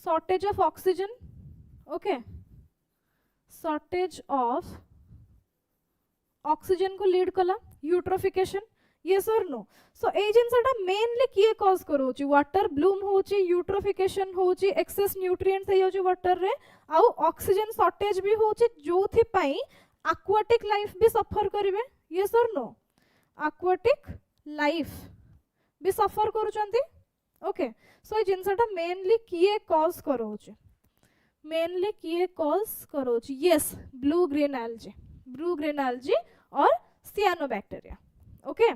shortage of oxygen okay shortage of oxygen को लीड कला eutrophication yes or no so ए जिनसटा मेनली किए कॉज करोची वाटर ब्लूम होची यूट्रोफिकेशन होची एक्सेस न्यूट्रिएंट्स हे होची वाटर रे आउ ऑक्सीजन शॉर्टेज भी होची जोथि पई aquatic लाइफ भी सफर करिवे yes or no aquatic life भी सफर करूचंती ओके सो ए जिनसटा मेनली किए कॉज करोची yes blue green algae और cyanobacteria okay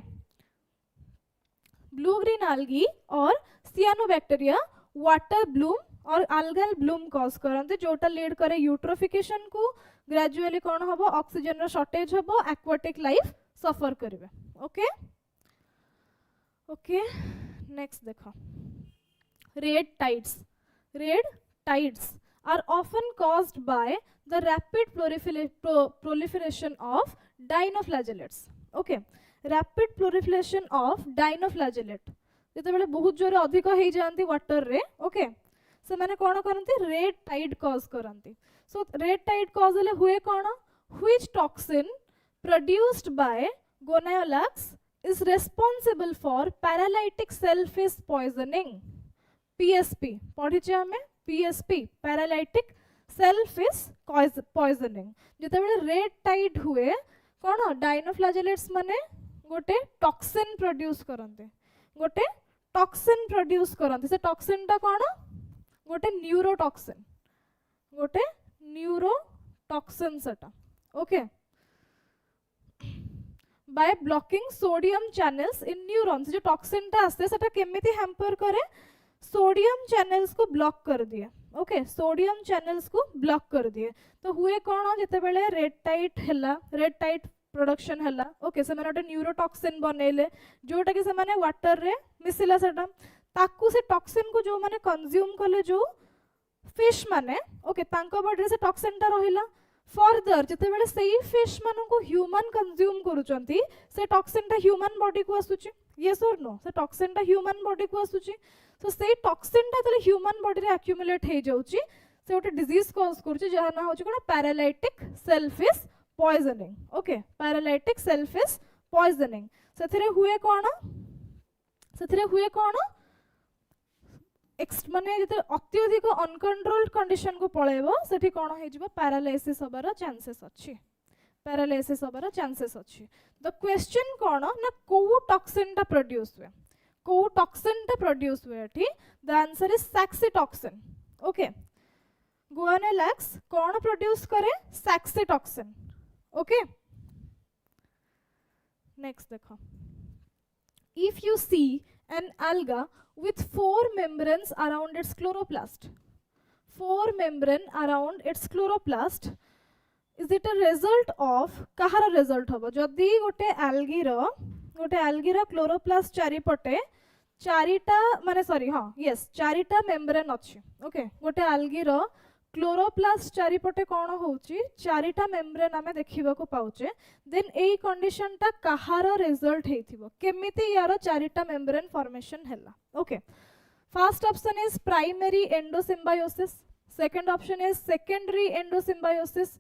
blue green algae और cyanobacteria वाटर ब्लूम और algal ब्लूम कॉज करते जोटा लीड करे यूट्रोफिकेशन को ग्रेजुअली कौन हबो ऑक्सीजन रो शॉर्टेज हबो एक्वाटिक लाइफ सफर करिवे ओके ओके नेक्स्ट देखो red tides are often caused by the rapid proliferation of dinoflagellates okay rapid proliferation of डाइनोफ्लैजेलेट जेतेबेले बहुत जोरे अधिक हो जाती वाटर रे ओके से माने कोन करंती रेड टाइड कॉज करंती सो रेड टाइड कॉज ले हुए कोन which toxin produced by Gonyaulax is responsible for paralytic shellfish poisoning PSP पढ़ी जे हमें PSP paralytic shellfish poisoning जेतेबेले रेड टाइड हुए कोन डाइनोफ्लैजेलेट्स माने गोटे टॉक्सिन प्रोड्यूस करते से टॉक्सिन टा कोन गोटे न्यूरोटॉक्सिन सेटा okay by blocking sodium channels in neurons जो टॉक्सिन टा आस्ते सेटा केमिति हैम्पर करे सोडियम चैनल्स को ब्लॉक कर दिए ओके सोडियम चैनल्स को ब्लॉक कर दिए तो हुए कोन जेतेबेले रेड टाइट प्रोडक्शन हला ओके से माने न्यूरोटॉक्सिन बनेले जोटा कि से माने वाटर रे मिसिला सेटा ताकू से टॉक्सिन को जो माने कंज्यूम कले जो फिश माने ओके तांको बॉडी से टॉक्सिन ता रहिला फर्दर जते बेले सेही फिश मानो को ह्यूमन कंज्यूम करूचंती से टॉक्सिन ता ह्यूमन बॉडी को आसुची यस और नो से टॉक्सिन ता ह्यूमन बॉडी को आसुची सो से टॉक्सिन ता तले ह्यूमन बॉडी रे एक्युमुलेट हे जाउची से ओटे डिजीज कॉज करूची जहा ना होची कोन paralytic shellfish poisoning okay paralytic shellfish poisoning सेथिरे हुए कोन माने जते अत्यधिक अनकंट्रोल्ड कंडीशन को पळेबो सेठी कोन हे जिवो पैरालाइसिस होबार चांसेस अछि द क्वेश्चन कोन ना को टॉक्सिन ता प्रोड्यूस हुए एठी the answer is saxitoxin okay Gonyaulax कोन प्रोड्यूस करे सैक्सीटॉक्सिन ओके नेक्स्ट देखो if you see an alga with 4 membranes around its chloroplast is it a result of kahara result hobo jodi gote algae ro chloroplast चारिपटे चारिटा माने सॉरी हां यस चारिटा मेम्ब्रेन अछि ओके गोटे algae रो क्लोरोप्लास्ट चारिपटे कोन होउची चारिटा मेम्ब्रेन आमे देखिबा को पाउचे देन एई कंडीशन टा कहार रिजल्ट हेथिबो केमिति यार चारिटा मेम्ब्रेन फॉर्मेशन हैला okay first option is primary endosymbiosis second option is secondary endosymbiosis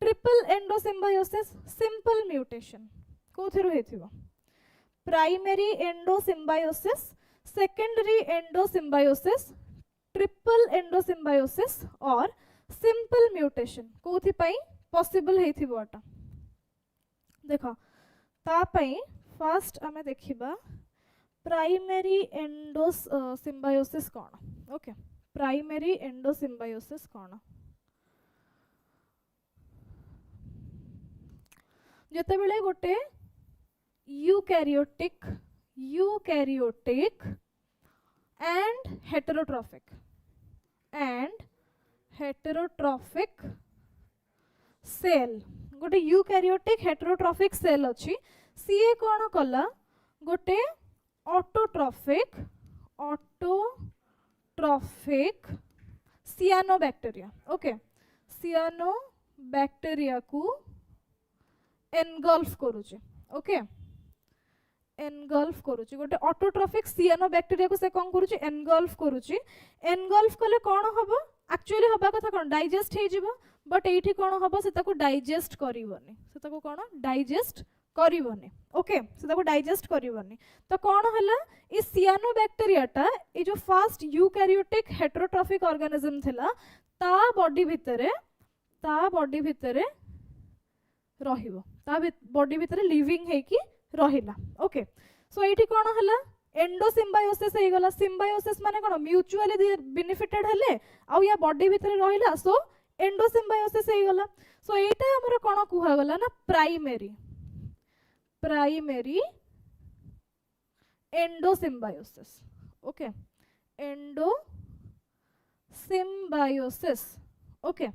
triple endosymbiosis simple mutation कोथिरो हेथिबो primary endosymbiosis secondary endosymbiosis triple endosymbiosis और सिंपल म्यूटेशन कोथि पई पॉसिबल हेथिबो अटा देखो ता पई फर्स्ट हमें देखिबा प्राइमरी एंडोसिम्बायोसिस कोन ओके प्राइमरी एंडोसिम्बायोसिस कोन जते बेले गोटे यूकैरियोटिक and heterotrophic cell गोटे यूकैरियोटिक हेटेरोट्रॉफिक सेल अछि सीए कोन कला गोटे ऑटोट्रॉफिक सियानोबैक्टीरिया ओके सियानोबैक्टीरिया को एनगल्फ करूचे ओके एनगल्फ करूची गोटे ऑटोट्रॉफिक सियानोबैक्टीरिया को से कौन करूची एनगल्फ करूची एनगल्फ कले कौन हबो एक्चुअली हबा कथा कौन डाइजेस्ट हे जिवो बट एठी कौन हबो से ताको डाइजेस्ट करिवोनी से ताको कौन डाइजेस्ट करिवोनी ओके से ताको डाइजेस्ट करिवोनी तो कौन हला ई सियानोबैक्टीरिया टा ए जो फर्स्ट यूकैरियोटिक हेटेरोट्रॉफिक ऑर्गेनिज्म थिला ता बॉडी भितरे रहिबो ता बॉडी भितरे लिविंग हे कि रहिला ओके सो एठी कोन हला एंडोसिम्बायोसिस हे गला सिम्बायोसिस माने कोन म्यूचुअली बेनिफिटेड हले आ या बॉडी भितरे रहिला सो एंडोसिम्बायोसिस हे गला सो एटा हमर कोन कुहा गला ना प्राइमरी एंडोसिम्बायोसिस ओके एंडोसिम्बायोसिस ओके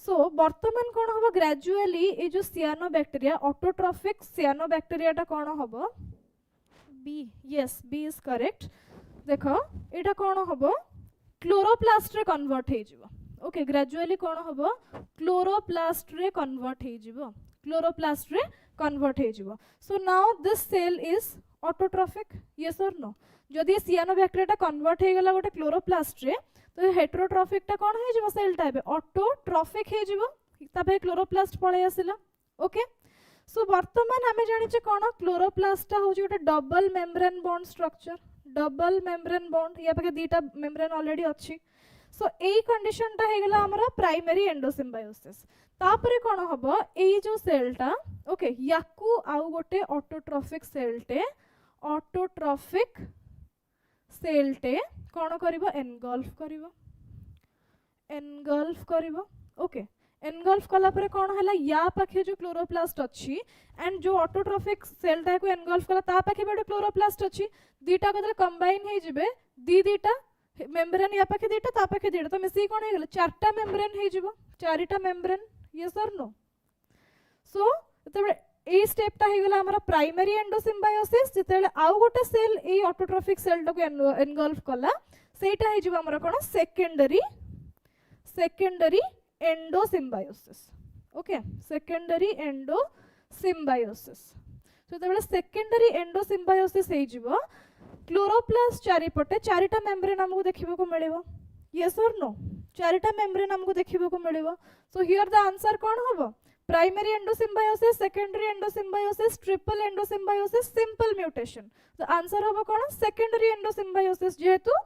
सो वर्तमान कौन हम ग्रेजुअली ये जो सियानोबैक्टीरिया ऑटोट्रॉफिक सियानोबैक्टीरिया टा कौन हम B yes B is correct देखो एटा कौन हम क्लोरोप्लास्ट रे कन्वर्ट हे जिवो ओके ग्रेजुअली कौन हम क्लोरोप्लास्ट रे कन्वर्ट हे जिवो क्लोरोप्लास्ट रे कन्वर्ट हे जिवो so now this cell is autotrophic yes और नो जदि सियानोबैक्टीरिया टा कन्वर्ट हे गला गोटे क्लोरोप्लास्ट रे तो हेटेरोट्रॉफिक टा कौन हे जिवो सेल टा ऑटोट्रॉफिक हे जिवो तबे क्लोरोप्लास्ट पळे आसिला ओके सो वर्तमान आमे जानि जे कोन क्लोरोप्लास्ट टा होजी गोटे double membrane bond structure double membrane bond या पाके दीटा मेम्ब्रेन ऑलरेडी अछि सो एई कंडीशन टा हे गला हमरा प्राइमरी एंडोसिम्बायोसिस तापरे कोन हबो एई जो सेल टा ओके याकू आउ गोटे ऑटोट्रॉफिक सेल टे कौन करिवो एनगल्फ करिवो ओके एनगल्फ कला परे कौन हला या पाखे जो क्लोरोप्लास्ट अछि एंड जो ऑटोट्रॉफिक सेल टा को एनगल्फ कला ता पाखे बडे क्लोरोप्लास्ट अछि दीटा कदले कंबाइन हे जिवे दीटा मेम्ब्रेन या पाखे दीटा ता पाखे दीटा तो मिसी कोन हे गेल चारटा मेम्ब्रेन हे जिवो चारिटा मेम्ब्रेन यस और नो सो तबे ए स्टेप ता हे गेला हमरा प्राइमरी एंडोसिम्बायोसिस जेतेले आउ गोटे सेल ए ऑटोट्रॉफिक सेल टा को एनगल्फ कला सेटा हे जिवो हमरा कोन सेकेंडरी एंडोसिम्बायोसिस ओके सेकेंडरी एंडोसिम्बायोसिस सो तबे सेकेंडरी एंडोसिम्बायोसिस हे जिवो क्लोरोप्लास्ट चारिपटे चारिटा मेम्ब्रेन हमकु देखिबो को मिलिबो यस और नो चारिटा मेम्ब्रेन हमकु देखिबो को मिलिबो सो हियर द आंसर कोन हबो primary endosymbiosis secondary endosymbiosis triple endosymbiosis simple mutation the answer हबो कोन सेकेंडरी एंडोसिम्बायोसिस जेहेतु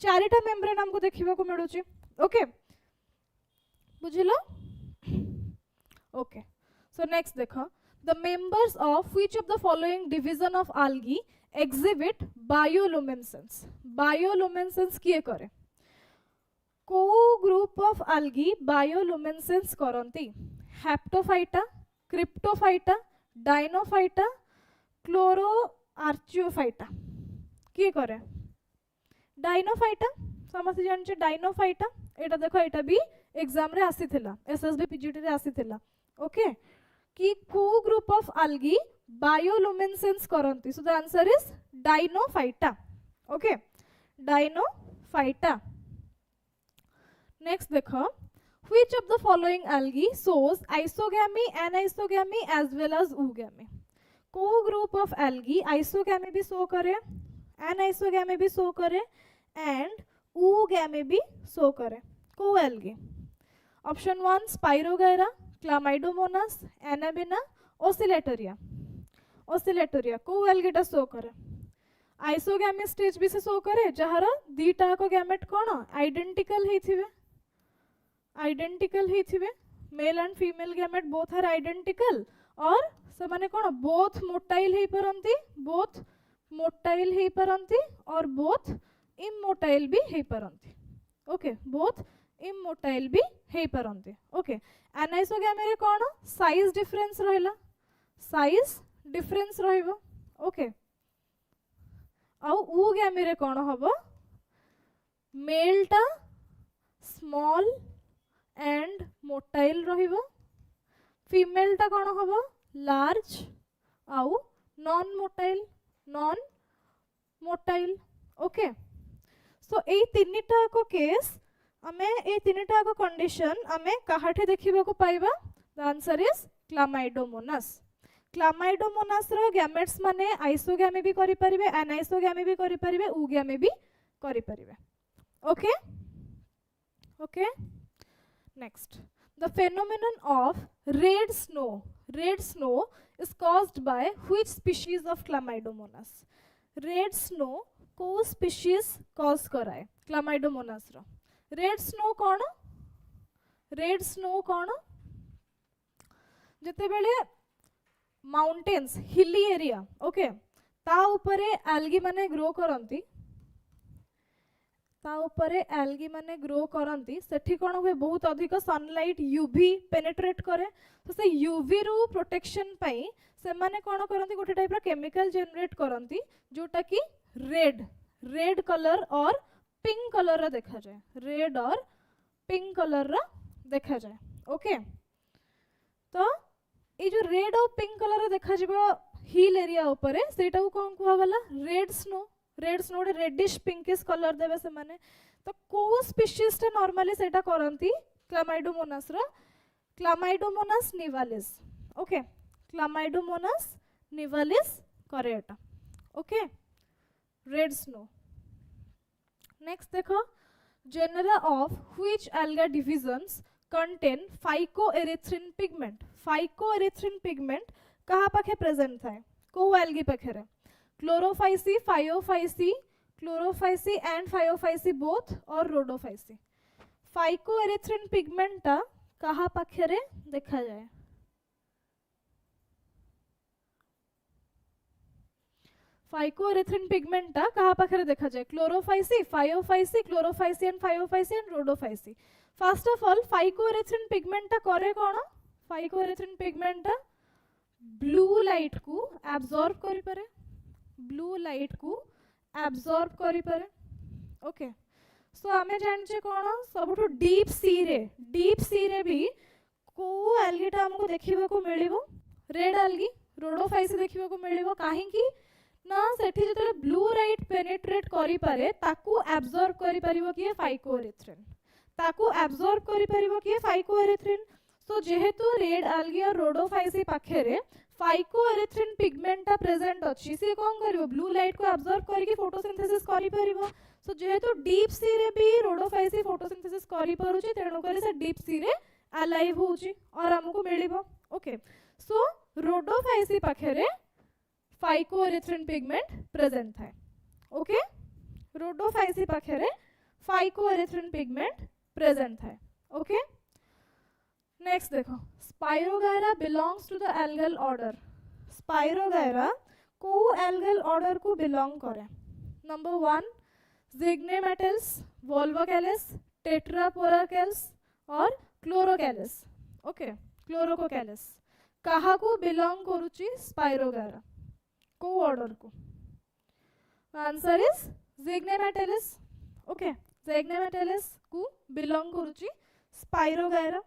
चारिटा मेम्ब्रेन हमकु देखिबो को मिलुची ओके बुझिलो ओके सो नेक्स्ट देखो the members of which of the following division of algae exhibit bioluminescence किए करे को ग्रुप ऑफ algae bioluminescence करंती हैप्टोफाइटा क्रिप्टोफाइटा डायनोफाइटा क्लोरोआर्चियोफाइटा किए करे डायनोफाइटा समस्त जानछे डायनोफाइटा एटा देखो एटा भी एग्जाम रे आसीथिला एसएसबी पीजीटी रे आसीथिला ओके कि को ग्रुप ऑफ algae bioluminescence करंती so the answer is Dinophyta okay Dinophyta next देखो which of the following algae shows isogamy anisogamy as well as oogamy को ग्रुप ऑफ algae isogamy भी शो करे anisogamy भी शो करे एंड oogamy भी शो करे को algae option 1 Spirogyra Chlamydomonas Anabaena Oscillatoria को algae टा शो करे आइसोगैमी स्टेज भी से शो करे जहार दीटा को गैमेट कोन आइडेंटिकल हेथिबे male and female gamete both are identical और से माने कोन बोथ मोटाइल हे परंती और बोथ इमोटाइल भी हे परंती ओके बोथ इमोटाइल भी हे परंती ओके एनाइसोगैमी रे कोन साइज डिफरेंस रहइबो ओके आउ ओगैमी रे कोन हबो मेल टा स्मॉल एंड मोटाइल रहिबो फीमेल टा कोन हबो लार्ज आउ नॉन मोटाइल ओके सो ए तीनटा को केस हमें ए तीनटा को कंडीशन हमें काहाठे देखिबा को पाइबा द आंसर इज क्लामाइडोमोनास रो गैमेट्स माने आइसोगैमी भी करि परिबे, एनाइसोगैमी भी करि परिबे, ऊगैमी भी करि परिबे. Okay okay. Next, the phenomenon of red snow is caused by which species of Chlamydomonas? Red snow को species cause कराए Chlamydomonas रो. red snow कौन जते बेले माउंटेन्स हिली एरिया ओके ता उपरे एल्गी माने ग्रो करंती, ता उपरे एल्गी माने ग्रो करंती, सेठी कोन हुए बहुत अधिक सनलाइट यूवी पेनिट्रेट करे, तो से यूवी रू प्रोटेक्शन पई से माने कोन करंती गोटे टाइप रा केमिकल जनरेट करंती जोटा कि रेड कलर और पिंक कलर रा देखा जाए, रेड और पिंक कलर रा देखा जाए. ओके तो ये जो रेड और पिंक कलर रा देखा जिवो हिल एरिया उपरे सेटा को कोन कुआ गला red snow reddish pinkish colour देवे से माने. तो को स्पीशीज टा नॉर्मली सेटा करंती क्लामाइडोमोनास रा chlamydomonas nivalis. Okay chlamydomonas nivalis करे एटा. Okay red snow. नेक्स्ट देखो, genera of which alga divisions contain phycoerythrin pigment. phycoerythrin pigment कहाँ पाखे प्रेजेंट थाए को एल्गी पाखे रे Chlorophyceae, Phaeophyceae, Chlorophyceae and फायोफाइसी both और रोडोफाइसी. फाइकोएरिथ्रिन पिगमेंटा कहाँ पाखे रे देखा जाए. फाइकोएरिथ्रिन पिगमेंटा कहाँ पाखे रे देखा जाए Chlorophyceae, Phaeophyceae, Chlorophyceae and Phaeophyceae and Rhodophyceae. First of all phycoerythrin पिगमेंटा करे कोन, फाइकोएरिथ्रिन पिगमेंटा ब्लू लाइट को एब्जॉर्ब करि पारे, ब्लू लाइट को एब्जॉर्ब करि पारे. ओके सो आमे जानचे कोन सबठो डीप सी रे भी को एल्गीटा हमको देखिबा को मिलिबो रेड एल्गी रोडोफाइसी देखिबा को मिलिबो. काहे कि ना सेठी जतले ब्लू लाइट पेनिट्रेट करि पारे ताकू एब्जॉर्ब करि परिबो कि फाइकोएरिथ्रिन, ताकू एब्जॉर्ब करि परिबो कि फाइकोएरिथ्रिन. सो जेहेतु रेड एल्गी और रोडोफाइसी पाखे रे फाइकोएरिथ्रिन पिगमेंटा प्रेजेंट अछि, से कोन करिवो ब्लू लाइट को एब्जॉर्ब करके फोटोसिंथेसिस करि परिवो. सो जेहेतु डीप सी रे भी रोडोफाइसी फोटोसिंथेसिस करि परुछि तेणु करी से डीप सी रे अलाइव होउछि और हमको मिलिबो. ओके सो रोडोफाइसी पाखे रे फाइकोएरिथ्रिन पिगमेंट प्रेजेंट थाए. ओके रोडोफाइसी पाखे रे फाइकोएरिथ्रिन पिगमेंट प्रेजेंट थाए. ओके नेक्स्ट देखो, spirogyra belongs to the algal order. Spirogyra को एल्गल ऑर्डर को बिलोंग करे. नंबर 1 जिग्नेमेटल्स, वोल्वोकैलिस, टेट्रापोराकैल्स और क्लोरोकैलिस. ओके क्लोरोकोकैलिस कहा को बिलोंग करूची स्पाइरोगायरा को ऑर्डर को. Answer is Zygnematales. Okay Zygnematales को बिलोंग करूची Spirogyra.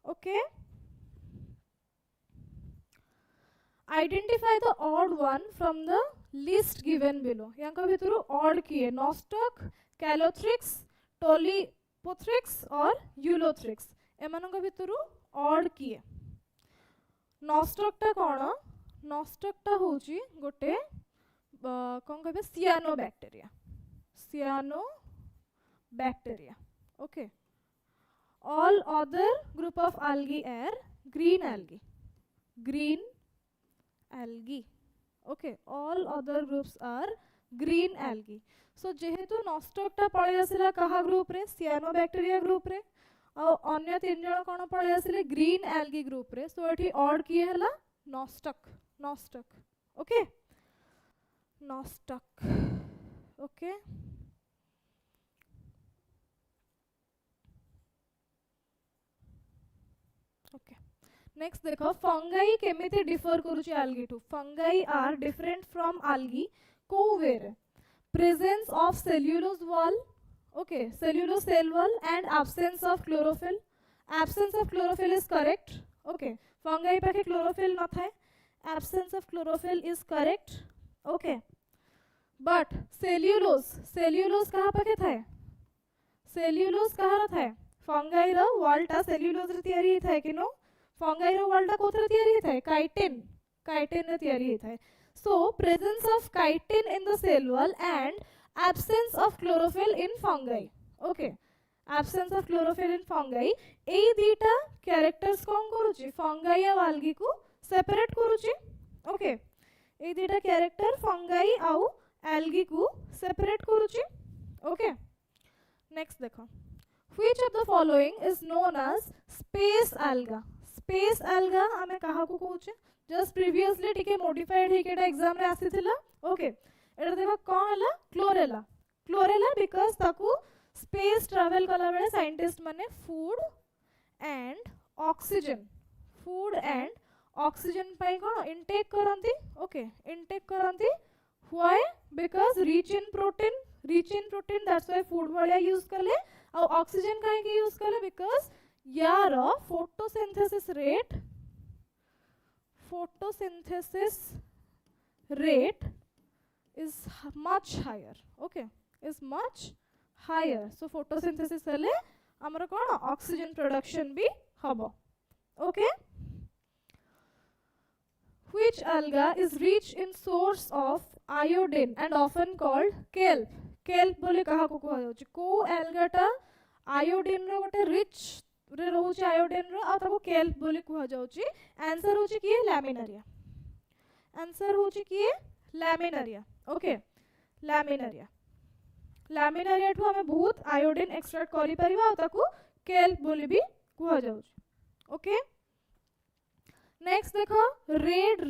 Okay identify the odd one from the list given below. यांका भितरु ऑड किए नॉस्टक, कैलोथ्रिक्स, टोलीपोथ्रिक्स और यूलोथ्रिक्स. एमानका भितरु ऑड किए. नॉस्टकटा कोन, नॉस्टकटा होची गोटे कोन कहबे सियानोबैक्टीरिया, सियानोबैक्टीरिया. Okay all other group of algae are green algae, green algae. Okay all other groups are green algae. So जेहेतु नॉस्टकटा पळे आसिला कहा ग्रुप रे सियानोबैक्टीरिया ग्रुप रे और अन्य तीन जण कोन पळे आसिले ग्रीन एल्गी ग्रुप रे. सो एठी ऑड किए हला Nostoc. Okay Nostoc. Okay okay next देखो, फंगाई केमिति डिफर करूची algae to. Fungi are different from algae को वेरे presence of cellulose wall. Okay cellulose cell wall and absence of chlorophyll. absence of chlorophyll is correct. Okay fungi पाखे क्लोरोफिल न थाए, absence of chlorophyll is correct. Okay but cellulose कहाँ पाखे थाए, सेल्युलोज कहाँ थाए फंगाई रो वॉलटा सेल्युलोज रे तयारी थाए कि नो. फंगाई रो वॉलटा कोथरे तयारी थाए काइटिन. chitin रे तयारी होता है. So presence of chitin in the cell wall and absence of chlorophyll in fungi. Okay, absence of chlorophyll in fungi. A दीटा characters कौन करूची fungi या algae को separate करूची. Okay, ए दीटा character fungi आउ algae को separate करूची. Okay, next देखो. Which of the following is known as space alga? Space alga हमें कहाँ को कहूचे? Just previously टिके modified ही केटा exam रे आसी थिला. Okay, एटा देखो कौन हला? Chlorella. Chlorella because ताकू space travel कला बड़े scientist मने food and oxygen पाई कौन intake करंती? Okay, intake करंती. Why? Because rich in protein, that's why food वाले use कर ले. और ऑक्सीजन काहे के यूज करले बिकॉज यार photosynthesis rate is much higher. Okay, is much higher. So photosynthesis हेले हमर कोन ऑक्सीजन प्रोडक्शन भी हबो. Okay, which alga is rich in source of iodine and often called kelp? kelp बोले कहा को कहा जाउची को एल्गाटा आयोडीन रो गोटे रिच रे रहउची आयोडीन रो आ ताको kelp बोले कहा जाउची. आंसर होची कि लैमिनारिया. आंसर होची कि लैमिनारिया. ओके, लैमिनारिया ठु हमें बहुत आयोडीन एक्सट्रैक्ट करि परिबा आ ताको kelp बोले भी कहा जाउची. ओके, नेक्स्ट देखो रेड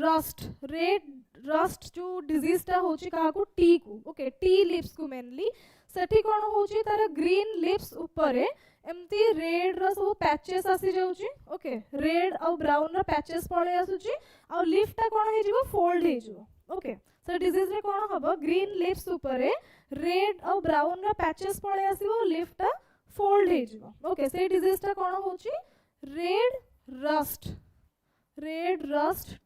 रस्ट जो डिजीज टा होची कहा को टी को. ओके, टी लिप्स को मेनली सेठी कोन होची तार ग्रीन लिप्स ऊपरे एमती रेड रो सब पैचेस आसी जाउची. ओके, रेड और ब्राउन रो पैचेस पळे आसुची और लिप टा कोन हे जिवो फोल्ड हे जिवो. ओके, सो डिजीज रे कोन हबो ग्रीन लिप्स ऊपरे रेड और ब्राउन रो पैचेस पळे आसीबो लिप टा फोल्ड हे जिवो. ओके, से डिजीज टा कोन होची रेड रस्ट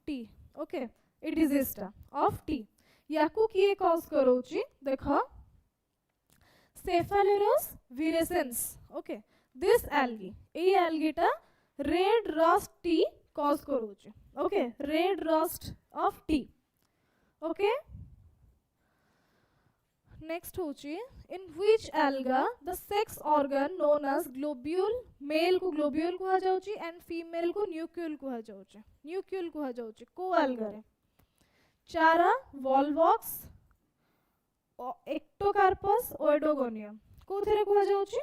टी. ओके, ए डिजीज टा ऑफ टी याकू किए कॉज करोची देखो Cephaleuros virescens. Okay, this algae ए एल्गी टा रेड रस्ट टी कॉज करोची. Okay, red rust of tea. Okay, next होची in which alga the sex organ known as globule. Male को ग्लोब्यूल कहा जाउची एंड फीमेल को न्यूक्यूल कहा जाउची. को एल्गा रे चारा वॉलवॉक्स एक्टोकार्पस ओएडोगोनियम को थेरे कहा जाउची.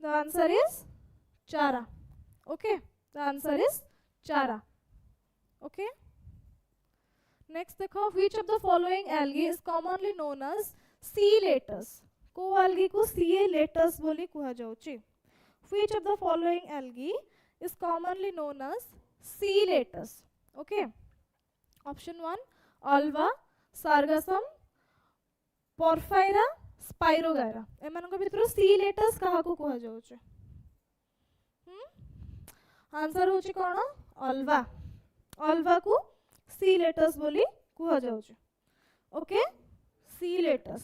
The answer is Chara. Okay, the answer is Chara. Okay, next देखो which of the following algae is commonly known as sea lettuce. को algae को sea lettuce बोली कहा जाउची. Which of the following algae is commonly known as sea lettuce? Okay, option 1 alva, sargassum, porphyra, spirogyra. एमान को भितर sea lettuce कहा को कहा जाउची. आंसर होची कोन alva को सी लेटस बोली कहा जाउची. ओके, सी लेटस.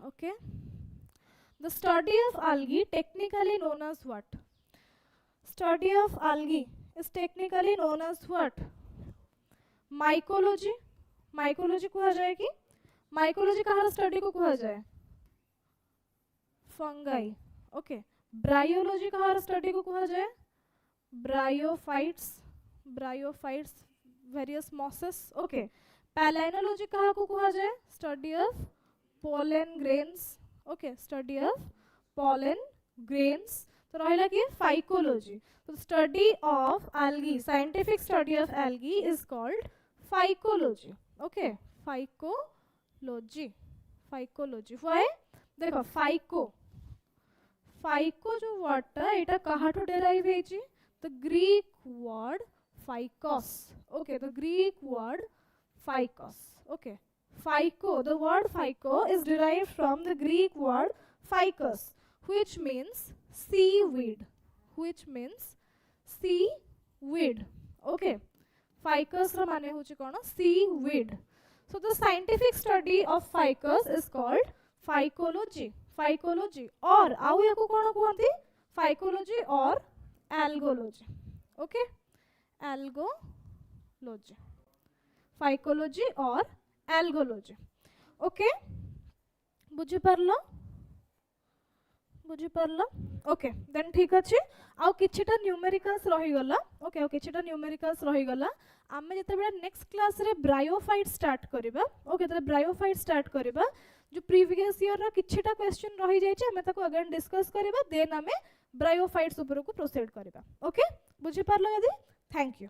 Okay, the study of algae technically known as what? Study of algae is technically known as what? Mycology. mycology कहा जाए कि mycology कहाँ स्टडी को कहा जाए? fungi. ओके, ब्रायोलॉजी कहाँ स्टडी को कहा जाए? Bryophytes, various mosses. Okay, palynology कहाँ को कहा जाए? Study of pollen grains. Okay, study of pollen grains. तो रहला कि फाइकोलॉजी. तो study of algae, scientific study of algae is called phycology. Okay, phycology. Why देखो फाइको जो वर्ड टा एटा कहाँ ठो डेराइव हेची? The Greek word phaikos. Okay, the Greek word phaikos. Okay, phaiko. The word phaiko is derived from the Greek word phaikos, which means seaweed. Okay, phaikos ro mane hochi kono seaweed. So the scientific study of phaikos is called phaikology. Or आउ याको कोन कहंती? Phaikology or algology. Okay, algology, phycology or algology. Okay, बुझी पारलो ओके देन ठीक अच्छे आउ किछिटा न्यूमेरिकल्स रही गला ओके आउ किछिटा न्यूमेरिकल्स रही गला आमे जते बेला नेक्स्ट क्लास रे ब्रायोफाइट स्टार्ट करिबा ओके तले ब्रायोफाइट स्टार्ट करिबा जो प्रीवियस ईयर रा किछिटा क्वेश्चन रही जाय छै हमें ताको अगेन डिस्कस करिबा देन हमें ब्रायोफाइट्स ऊपर को प्रोसीड करिबा ओके बुझी पारलो यदि थैंक यू।